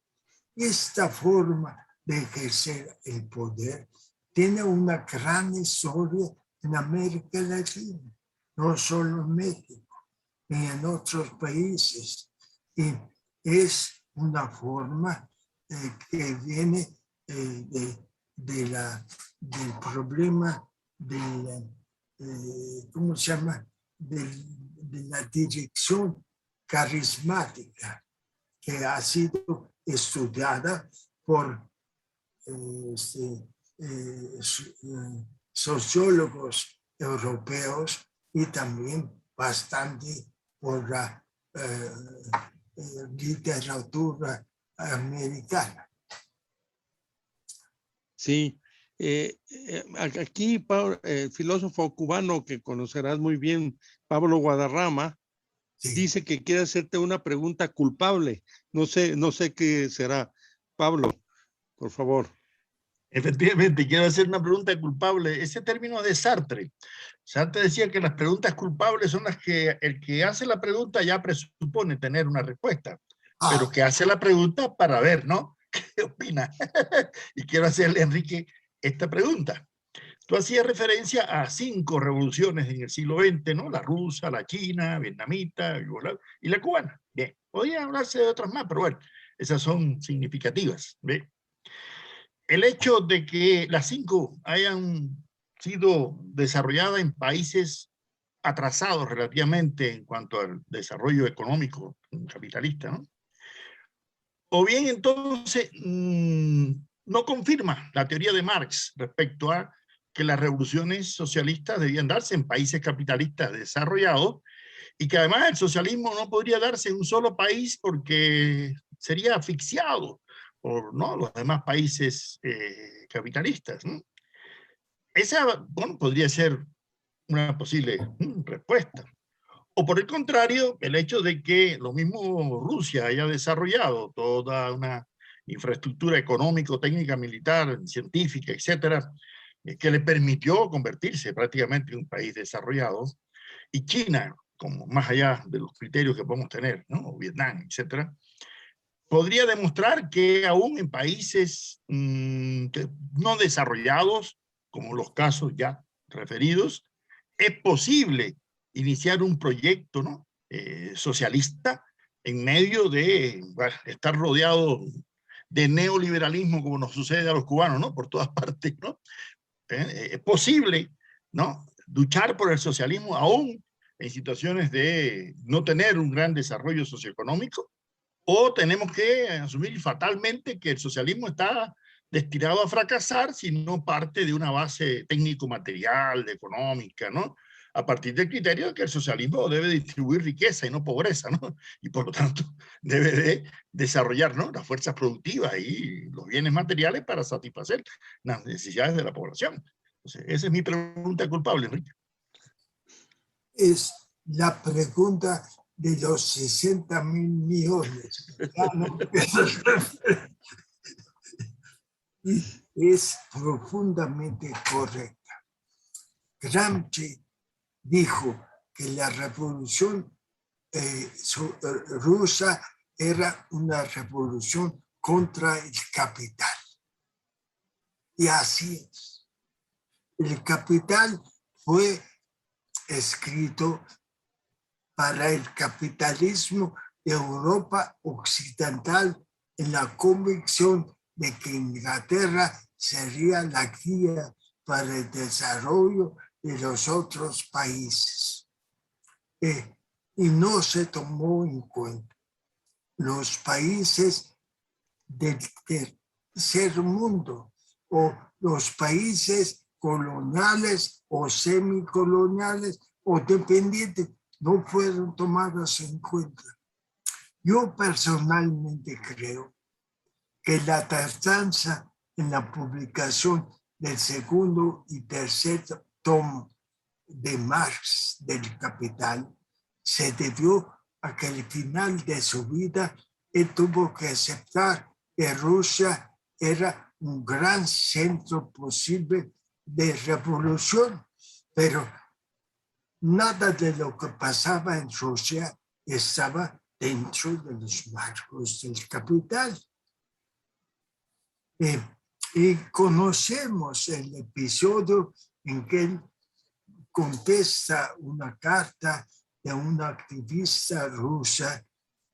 Esta forma de ejercer el poder tiene una gran historia en América Latina, no solo en México, ni en otros países. Y es una forma que viene del problema ¿cómo se llama? De la dirección carismática que ha sido estudiada por sociólogos europeos y también bastante por la literatura americana. Sí, aquí el filósofo cubano que conocerás muy bien, Pablo Guadarrama, Sí. dice que quiere hacerte una pregunta culpable. No sé qué será. Pablo, por favor. Efectivamente, quiero hacer una pregunta culpable. Ese término de Sartre. Sartre decía que las preguntas culpables son las que el que hace la pregunta ya presupone tener una respuesta, pero que hace la pregunta para ver, ¿no? ¿Qué opina? Y quiero hacerle, Enrique, esta pregunta. Tú hacías referencia a 5 revoluciones en el siglo XX, ¿no? La rusa, la china, vietnamita, y la cubana. Bien, podría hablarse de otras más, pero bueno, esas son significativas. ¿Ve? El hecho de que las 5 hayan sido desarrolladas en países atrasados relativamente en cuanto al desarrollo económico capitalista, ¿no? O bien entonces no confirma la teoría de Marx respecto a que las revoluciones socialistas debían darse en países capitalistas desarrollados y que además el socialismo no podría darse en un solo país porque sería asfixiado por, ¿no?, los demás países capitalistas, ¿no? Esa, bueno, podría ser una posible respuesta. O por el contrario, el hecho de que lo mismo Rusia haya desarrollado toda una infraestructura económico, técnica, militar, científica, etcétera, que le permitió convertirse prácticamente en un país desarrollado, y China, como más allá de los criterios que podemos tener, ¿no?, o Vietnam, etcétera, podría demostrar que aún en países no desarrollados, como los casos ya referidos, es posible iniciar un proyecto, ¿no?, socialista en medio de, bueno, estar rodeado de neoliberalismo como nos sucede a los cubanos, ¿no?, por todas partes, ¿no? Es posible, ¿no?, luchar por el socialismo aún en situaciones de no tener un gran desarrollo socioeconómico, o tenemos que asumir fatalmente que el socialismo está destinado a fracasar si no parte de una base técnico-material, económica, ¿no?, a partir del criterio de que el socialismo debe distribuir riqueza y no pobreza, ¿no?, y por lo tanto debe de desarrollar, ¿no?, las fuerzas productivas y los bienes materiales para satisfacer las necesidades de la población. Entonces, esa es mi pregunta culpable, Enrique. Es la pregunta de los 60.000 millones. Y es profundamente correcta. Gramsci dijo que la revolución rusa era una revolución contra el capital. Y así es. El capital fue escrito para el capitalismo de Europa occidental en la convicción de que Inglaterra sería la guía para el desarrollo de los otros países. Y no se tomó en cuenta los países del tercer mundo o los países coloniales o semicoloniales o dependientes, no fueron tomados en cuenta. Yo personalmente creo que la tardanza en la publicación del segundo y tercer tomo de Marx del Capital se debió a que al final de su vida él tuvo que aceptar que Rusia era un gran centro posible de revolución, pero nada de lo que pasaba en Rusia estaba dentro de los marcos del Capital. Y conocemos el episodio en que él contesta una carta de una activista rusa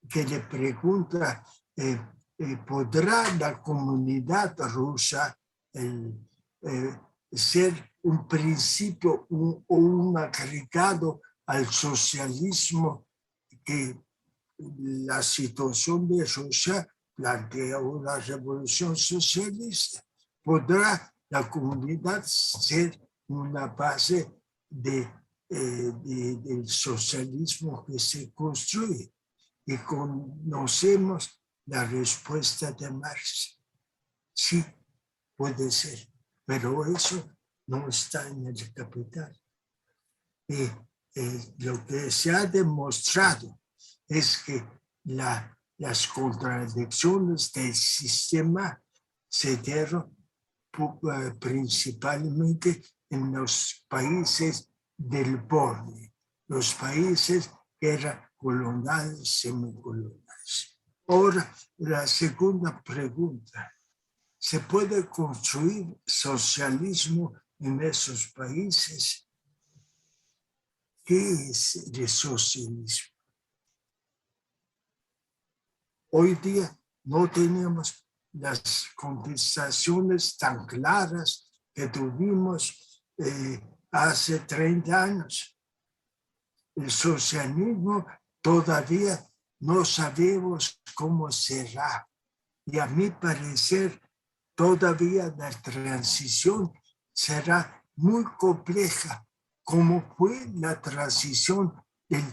que le pregunta, ¿podrá la comunidad rusa ser un principio o un agregado al socialismo que la situación de Rusia plantea una revolución socialista? ¿Podrá la comunidad ser una base del socialismo que se construye? Y conocemos la respuesta de Marx. Sí, puede ser, pero eso no está en el Capital. lo que se ha demostrado es que las contradicciones del sistema se dieron principalmente en los países del borde, los países que eran coloniales, semicoloniales. Ahora, la segunda pregunta. ¿Se puede construir socialismo en esos países? ¿Qué es el socialismo? Hoy día no tenemos las contestaciones tan claras que tuvimos hace 30 años. El socialismo todavía no sabemos cómo será. Y a mi parecer, todavía la transición será muy compleja, como fue la transición del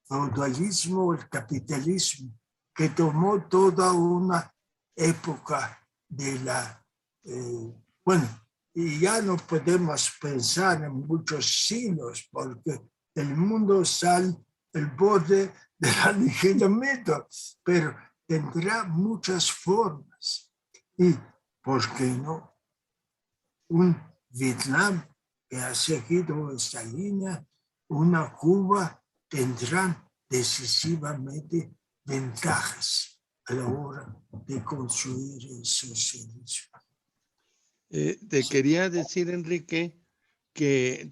feudalismo al capitalismo, que tomó toda una época de y ya no podemos pensar en muchos siglos, porque el mundo está al borde del aniquilamiento, pero tendrá muchas formas. Y, ¿por qué no? Un Vietnam que ha seguido esta línea, una Cuba, tendrán decisivamente ventajas a la hora de construir el socialismo. Te quería decir, Enrique, que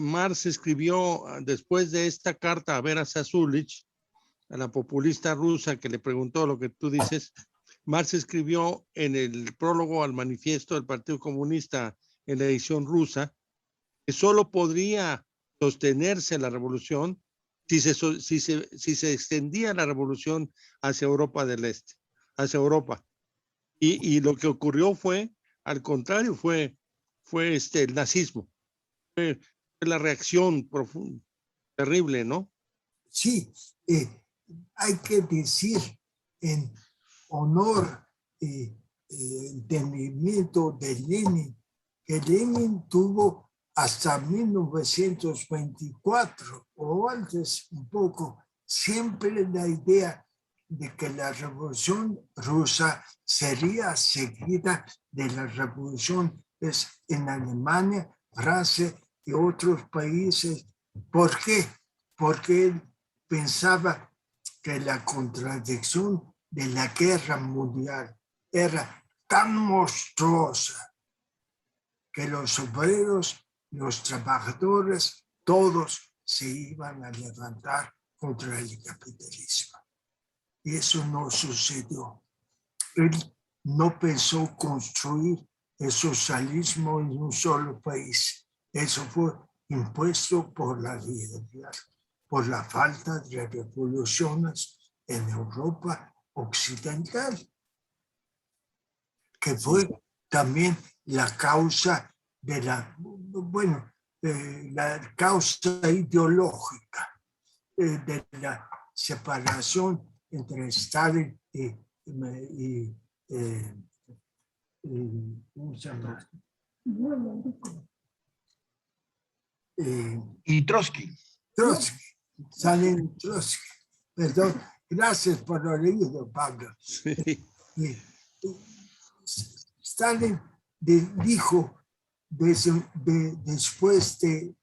Marx escribió después de esta carta a Vera Zasulich, a la populista rusa que le preguntó lo que tú dices. Marx escribió en el prólogo al manifiesto del Partido Comunista en la edición rusa que solo podría sostenerse la revolución si se extendía la revolución hacia Europa del Este, hacia Europa. Y lo que ocurrió fue, al contrario, fue el nazismo. Fue la reacción profunda, terrible, ¿no? Sí, hay que decir en honor entendimiento de Lenin, que Lenin tuvo hasta 1924 o antes un poco, siempre la idea de que la revolución rusa sería seguida de la revolución en Alemania, Francia y otros países. ¿Por qué? Porque él pensaba que la contradicción de la guerra mundial era tan monstruosa que los obreros, los trabajadores, todos se iban a levantar contra el capitalismo. Y eso no sucedió. Él no pensó construir el socialismo en un solo país. Eso fue impuesto por la realidad, por la falta de revoluciones en Europa occidental, que fue también la causa de la causa ideológica de la separación entre Stalin y Trotsky. Stalin Trotsky. Perdón, gracias por lo leído, Pablo. Sí. Stalin dijo después de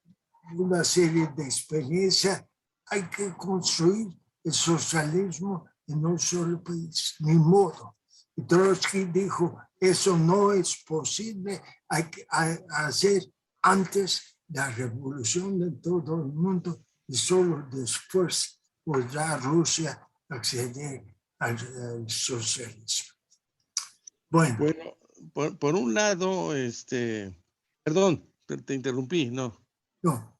una serie de experiencias, hay que construir el socialismo en un solo país, ni modo. Y Trotsky dijo, eso no es posible, hay que hacer antes la revolución de todo el mundo y solo después podrá Rusia acceder al socialismo. Bueno, por un lado, perdón, te interrumpí, ¿no? No.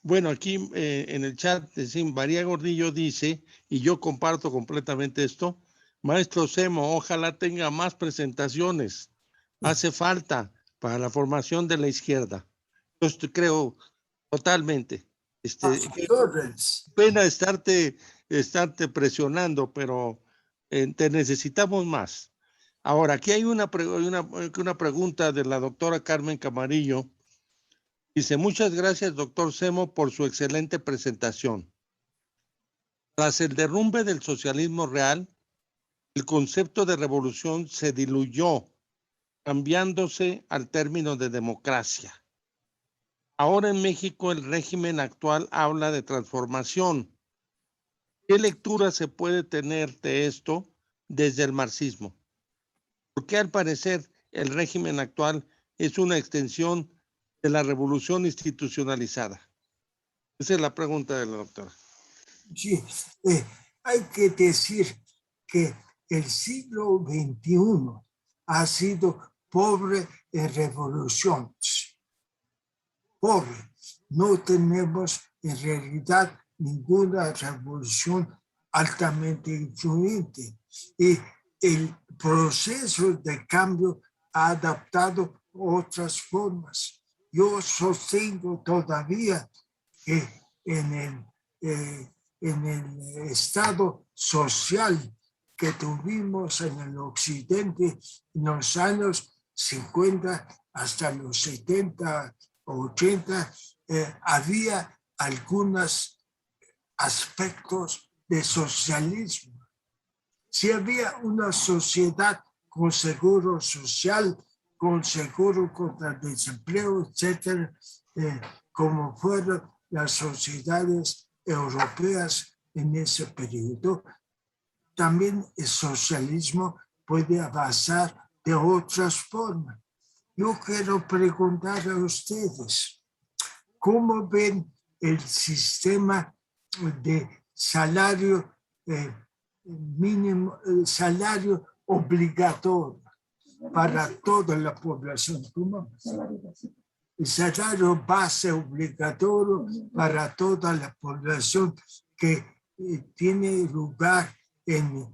Bueno, aquí en el chat, María Gordillo dice, y yo comparto completamente esto, maestro Semo, ojalá tenga más presentaciones. Hace falta para la formación de la izquierda. Yo creo totalmente. Pena estarte presionando, pero te necesitamos más. Ahora, aquí hay una pregunta de la doctora Carmen Camarillo Dice, muchas gracias, doctor Semo, por su excelente presentación. Tras el derrumbe del socialismo real, el concepto de revolución se diluyó, cambiándose al término de democracia. Ahora en México el régimen actual habla de transformación. ¿Qué lectura se puede tener de esto desde el marxismo? Porque al parecer el régimen actual es una extensión de la revolución institucionalizada. Esa es la pregunta de la doctora. Sí, hay que decir que el siglo XXI ha sido pobre en revoluciones. Pobre. No tenemos en realidad ninguna revolución altamente influyente. Y el proceso de cambio ha adaptado otras formas. Yo sostengo todavía que en el estado social que tuvimos en el occidente en los años 50 hasta los 70 o 80, había algunos aspectos de socialismo. Si había una sociedad con seguro social, con seguro contra el desempleo, etcétera, como fueron las sociedades europeas en ese periodo, también el socialismo puede avanzar de otras formas. Yo quiero preguntar a ustedes, ¿cómo ven el sistema de salario mínimo, salario obligatorio para toda la población? ¿Cómo? El salario base obligatorio para toda la población que tiene lugar en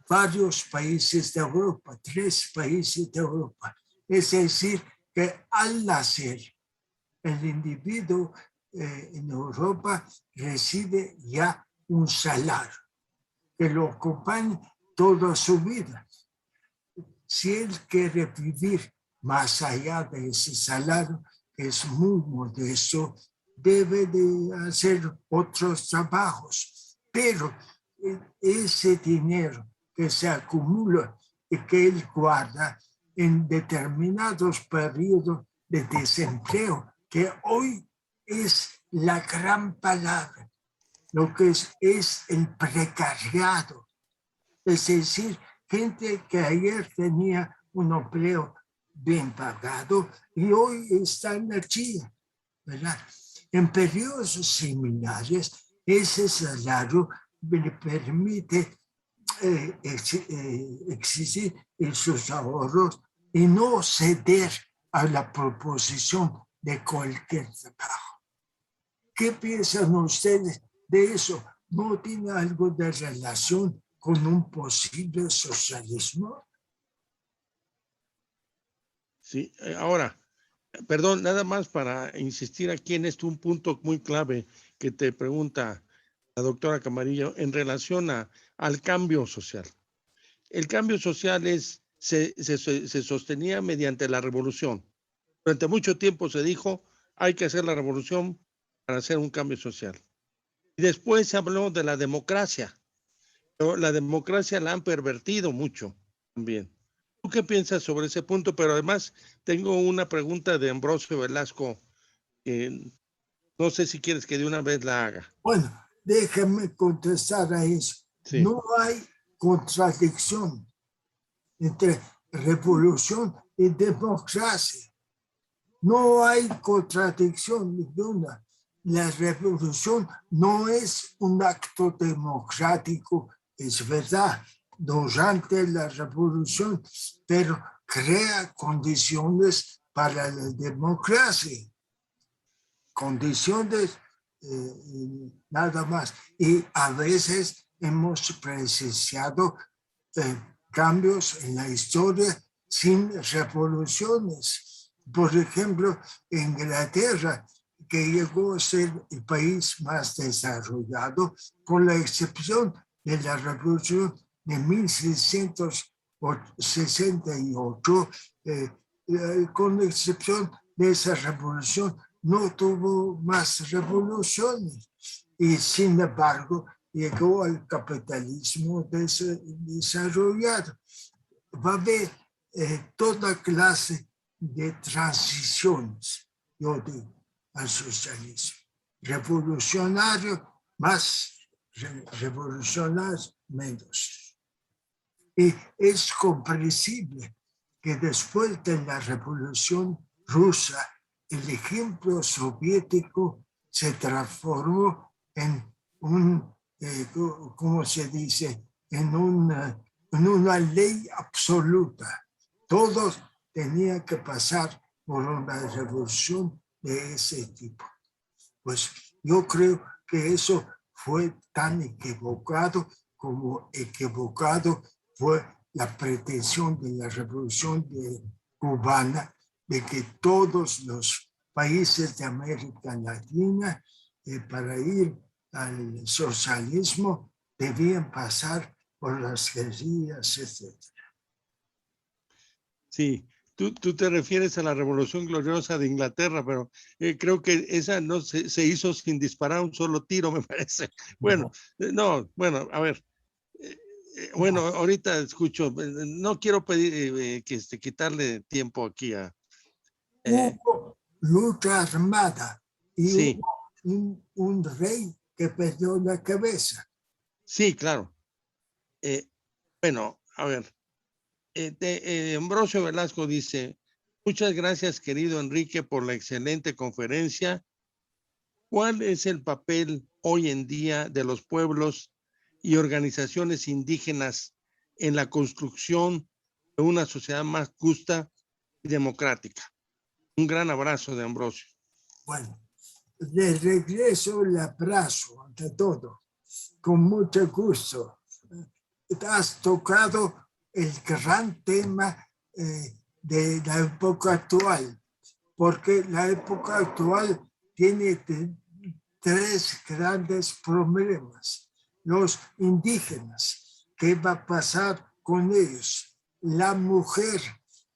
varios países de Europa, 3 países de Europa. Es decir, que al nacer, el individuo en Europa recibe ya un salario que lo acompaña toda su vida. Si él quiere vivir más allá de ese salario, que es muy modesto, debe de hacer otros trabajos. Pero ese dinero que se acumula y que él guarda en determinados periodos de desempleo, que hoy es la gran palabra, lo que es el precariado. Es decir, gente que ayer tenía un empleo bien pagado y hoy está en la chía, ¿verdad? En periodos similares, ese salario le permite existir en sus ahorros y no ceder a la proposición de cualquier trabajo. ¿Qué piensan ustedes de eso? ¿No tiene algo de relación con un posible socialismo? Sí, ahora, perdón, nada más para insistir aquí en esto, un punto muy clave que te pregunta la doctora Camarillo en relación al cambio social. El cambio social se sostenía mediante la revolución. Durante mucho tiempo se dijo, hay que hacer la revolución para hacer un cambio social. Y después se habló de la democracia. Pero la democracia la han pervertido mucho también. ¿Tú qué piensas sobre ese punto? Pero además tengo una pregunta de Ambrosio Velasco. No sé si quieres que de una vez la haga. Bueno, déjame contestar a eso. Sí. No hay contradicción entre revolución y democracia. No hay contradicción ninguna. La revolución no es un acto democrático, es verdad, durante la revolución, pero crea condiciones para la democracia. Condiciones nada más. Y a veces hemos presenciado cambios en la historia sin revoluciones. Por ejemplo, Inglaterra, que llegó a ser el país más desarrollado, con la excepción de la revolución de 1668, con excepción de esa revolución, no tuvo más revoluciones. Y sin embargo, llegó al capitalismo desarrollado. Va a haber toda clase de transiciones, yo digo, al socialismo. Revolucionario más, revolucionario menos. Y es comprensible que después de la Revolución Rusa, el ejemplo soviético se transformó en un, ¿cómo se dice? En una ley absoluta. Todos tenían que pasar por una revolución de ese tipo. Pues yo creo que eso fue tan equivocado como equivocado fue la pretensión de la revolución cubana de que todos los países de América Latina para ir al socialismo debían pasar por las guerrillas, etc. Sí, tú te refieres a la Revolución Gloriosa de Inglaterra, pero creo que esa no se hizo sin disparar un solo tiro, me parece. Bueno, no, bueno, a ver. Bueno, ahorita escucho, no quiero pedir quitarle tiempo aquí a... Hubo lucha armada y sí. hubo un rey que perdió la cabeza. Sí, claro. Bueno, a ver. Ambrosio Velasco dice, muchas gracias, querido Enrique, por la excelente conferencia. ¿Cuál es el papel hoy en día de los pueblos y organizaciones indígenas en la construcción de una sociedad más justa y democrática? Un gran abrazo de Ambrosio. Bueno, de regreso el abrazo ante todo, con mucho gusto. Has tocado el gran tema de la época actual, porque la época actual tiene tres grandes problemas. Los indígenas, ¿qué va a pasar con ellos? La mujer,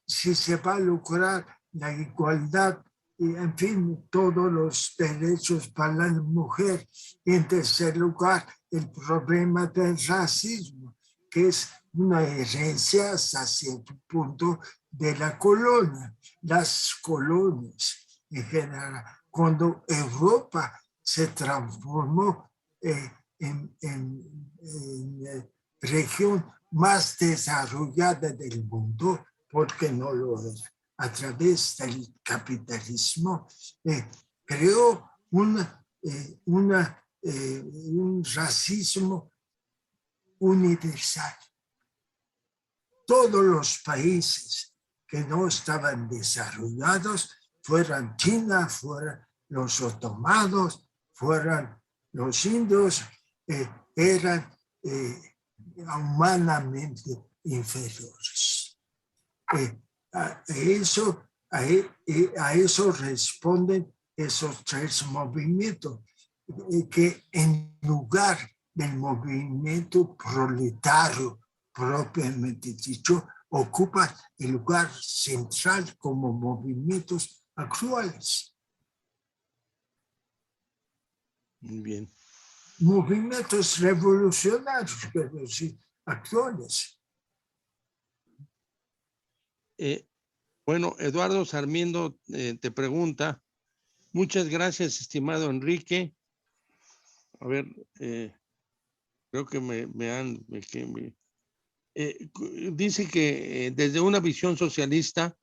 si se va a lograr la igualdad y, en fin, todos los derechos para la mujer. Y en tercer lugar, el problema del racismo, que es una herencia hasta cierto punto de la colonia. Las colonias en general, cuando Europa se transformó en región más desarrollada del mundo, porque no lo era, a través del capitalismo, creó un racismo universal. Todos los países que no estaban desarrollados, fueran China, fueran los otomanos, fueran los indios, eran humanamente inferiores. A eso responden esos tres movimientos, que en lugar del movimiento proletario propiamente dicho, ocupan el lugar central como movimientos actuales. Muy bien. Movimientos revolucionarios, quiero decir, actuales. Bueno, Eduardo Sarmiento te pregunta, muchas gracias, estimado Enrique. A ver, creo que dice que desde una visión socialista,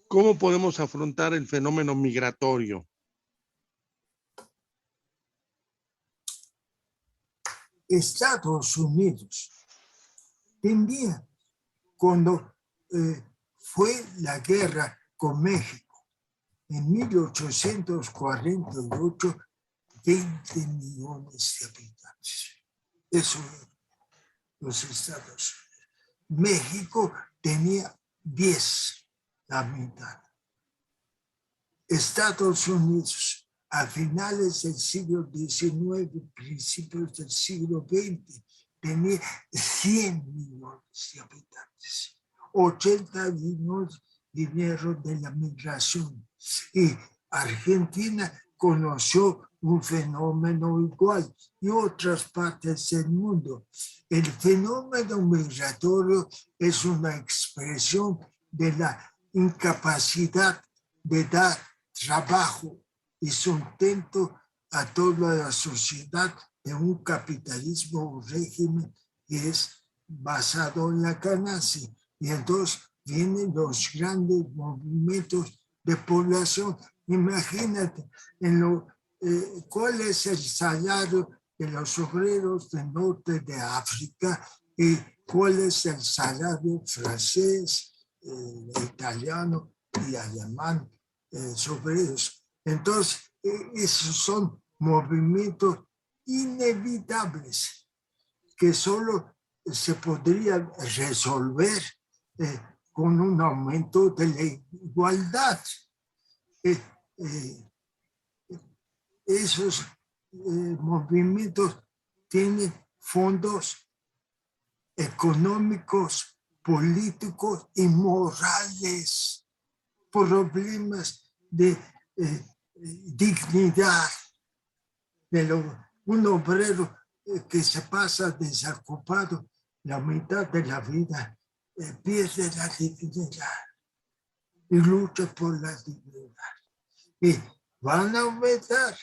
¿cómo podemos afrontar el fenómeno migratorio? Estados Unidos tenía, cuando fue la guerra con México en 1848, 20 millones de habitantes. Eso eran los Estados Unidos. México tenía 10, la mitad. Estados Unidos, a finales del siglo XIX, principios del siglo XX, tenía 100 millones de habitantes. 80 millones dinero de la migración. Y Argentina conoció un fenómeno igual y otras partes del mundo. El fenómeno migratorio es una expresión de la incapacidad de dar trabajo y sustento a toda la sociedad de un capitalismo o régimen que es basado en la ganancia. Y entonces vienen los grandes movimientos de población. Imagínate cuál es el salario de los obreros del norte de África y cuál es el salario francés, italiano y alemán sobre eso. Entonces, esos son movimientos inevitables que solo se podrían resolver con un aumento de la igualdad. Esos movimientos tienen fondos económicos, políticos y morales, problemas de dignidad de un obrero que se pasa desocupado la mitad de la vida, pierde la dignidad y lucha por la dignidad. Y van a aumentar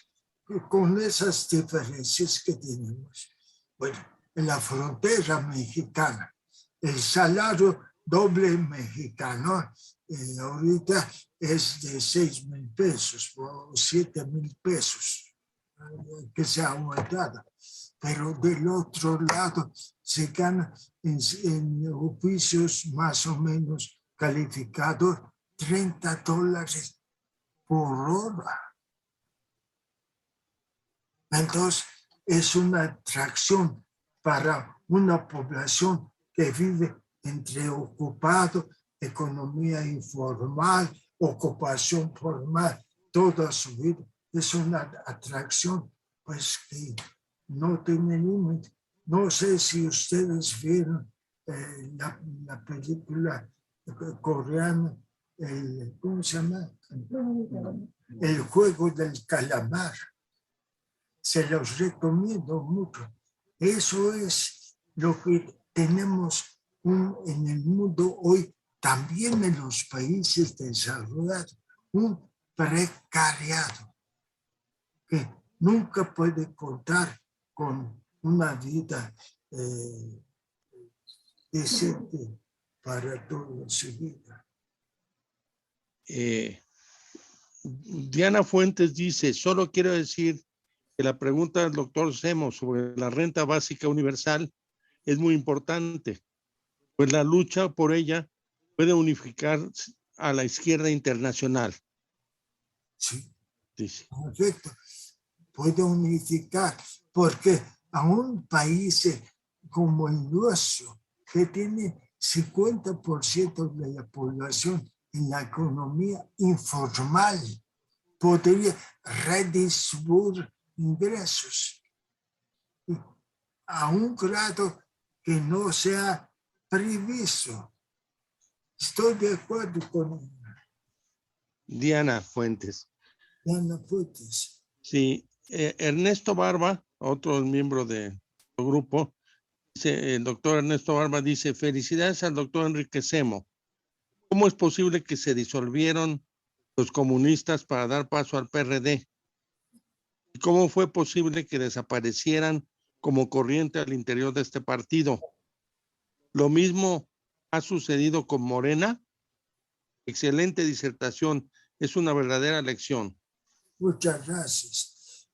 con esas diferencias que tenemos. Bueno, en la frontera mexicana, el salario doble mexicano ahorita es de 6,000 pesos o 7,000 pesos que se ha aumentado. Pero del otro lado se gana en oficios más o menos calificados $30 por hora. Entonces, es una atracción para una población que vive entre ocupado, economía informal, ocupación formal, toda su vida. Es una atracción, pues, que no tiene límite. No sé si ustedes vieron la película coreana, ¿cómo se llama? El juego del calamar. Se los recomiendo mucho. Eso es lo que tenemos en el mundo hoy, también en los países desarrollados, un precariado que nunca puede contar con una vida decente para toda su vida. Diana Fuentes dice, solo quiero decir que la pregunta del doctor Semo sobre la renta básica universal es muy importante, pues la lucha por ella puede unificar a la izquierda internacional. Sí, dice. Perfecto. Puede unificar, porque a un país como el nuestro, que tiene 50% de la población en la economía informal, podría redistribuir ingresos a un grado que no sea previsto. Estoy de acuerdo con Diana Fuentes. Diana Fuentes. Sí, Ernesto Barba, otro miembro del grupo, dice, el doctor Ernesto Barba dice, felicidades al doctor Enrique Semo. ¿Cómo es posible que se disolvieron los comunistas para dar paso al PRD? ¿Y cómo fue posible que desaparecieran como corriente al interior de este partido? Lo mismo ha sucedido con Morena. Excelente disertación, es una verdadera lección. Muchas gracias.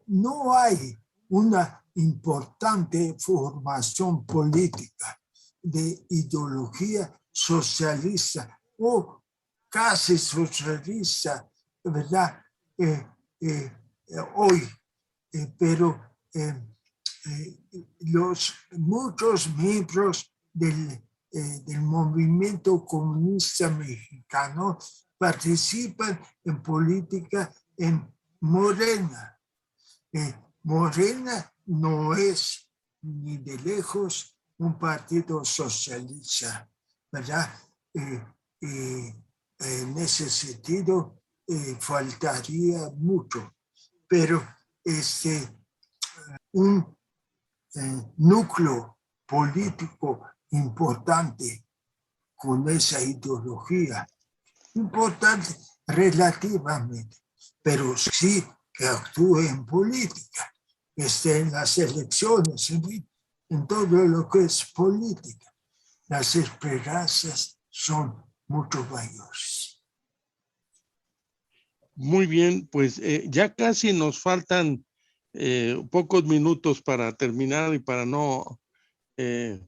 No hay una importante formación política de ideología socialista o casi socialista, ¿verdad? Hoy, pero los muchos miembros del movimiento comunista mexicano participan en política en Morena. Morena no es ni de lejos un partido socialista, ¿verdad? y en ese sentido faltaría mucho, pero un núcleo político importante con esa ideología, importante relativamente, pero sí que actúe en política, que esté en las elecciones, en todo lo que es política. Las esperanzas son mucho mayores. Muy bien, pues ya casi nos faltan pocos minutos para terminar y para no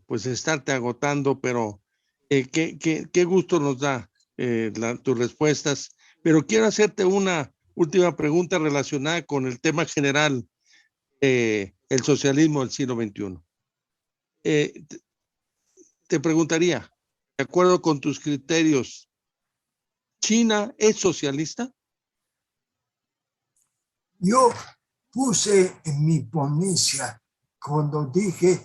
pues estarte agotando, pero qué gusto nos da tus respuestas. Pero quiero hacerte una última pregunta relacionada con el tema general, el socialismo del siglo XXI. Te preguntaría, de acuerdo con tus criterios, ¿China es socialista? Yo puse en mi ponencia cuando dije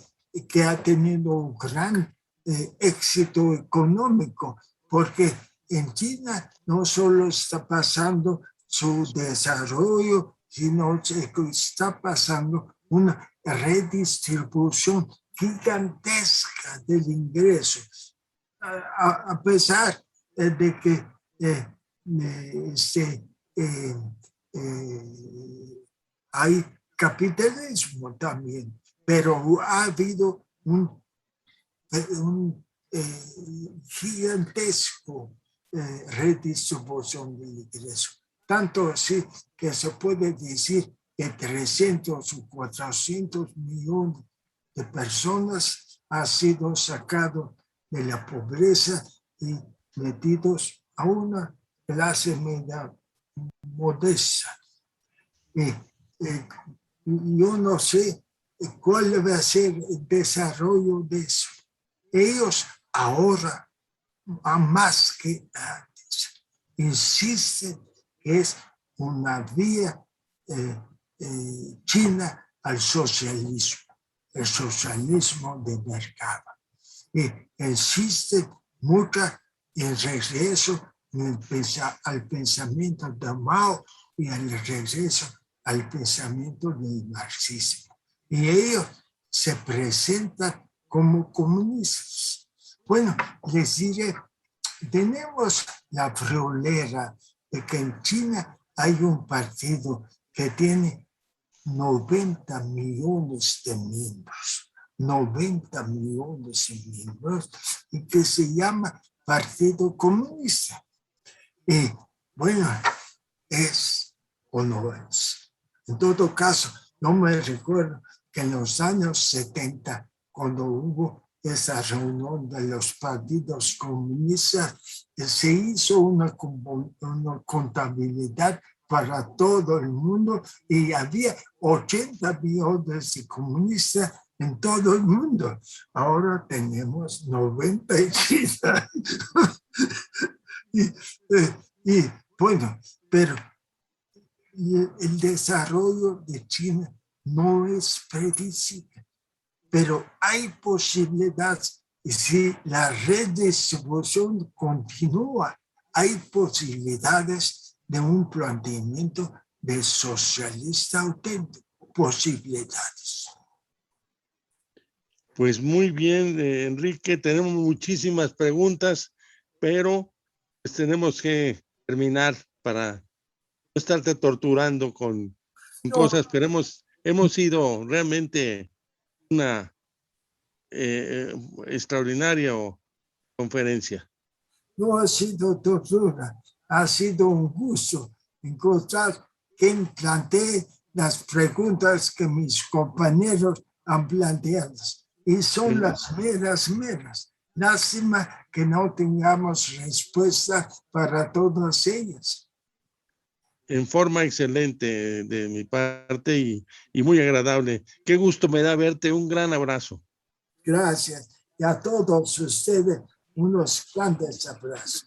que ha tenido un gran éxito económico, porque en China no solo está pasando su desarrollo, sino que está pasando una redistribución gigantesca del ingreso, a pesar de que hay capitalismo también, pero ha habido un gigantesco redistribución del ingreso. Tanto así que se puede decir que 300 o 400 millones de personas han sido sacados de la pobreza y metidos a una clase media modesta. Yo no sé cuál va a ser el desarrollo de eso. Ellos ahora, más que antes, insisten que es una vía china al socialismo, el socialismo de mercado. Y insisten mucho en regreso al pensamiento de Mao y al regreso al pensamiento del marxismo. Y ellos se presentan como comunistas. Bueno, les diré, tenemos la friolera de que en China hay un partido que tiene 90 millones de miembros, 90 millones de miembros, y que se llama Partido Comunista. Y bueno, es o no es. En todo caso, no me recuerdo que en los años 70, cuando hubo esa reunión de los partidos comunistas, se hizo una contabilidad para todo el mundo y había 80 millones de comunistas en todo el mundo. Ahora tenemos 96. y bueno, pero el desarrollo de China no es previsible, pero hay posibilidades y si la redistribución continúa, hay posibilidades de un planteamiento de socialista auténtico, posibilidades. Pues muy bien, Enrique, tenemos muchísimas preguntas, pero pues tenemos que terminar para no estarte torturando con cosas, pero hemos sido realmente una extraordinaria conferencia. No ha sido tortura, ha sido un gusto encontrar quien plantee las preguntas que mis compañeros han planteado. Y son las meras. Lástima que no tengamos respuesta para todas ellas. En forma excelente de mi parte y muy agradable. Qué gusto me da verte. Un gran abrazo. Gracias. Y a todos ustedes, unos grandes abrazos.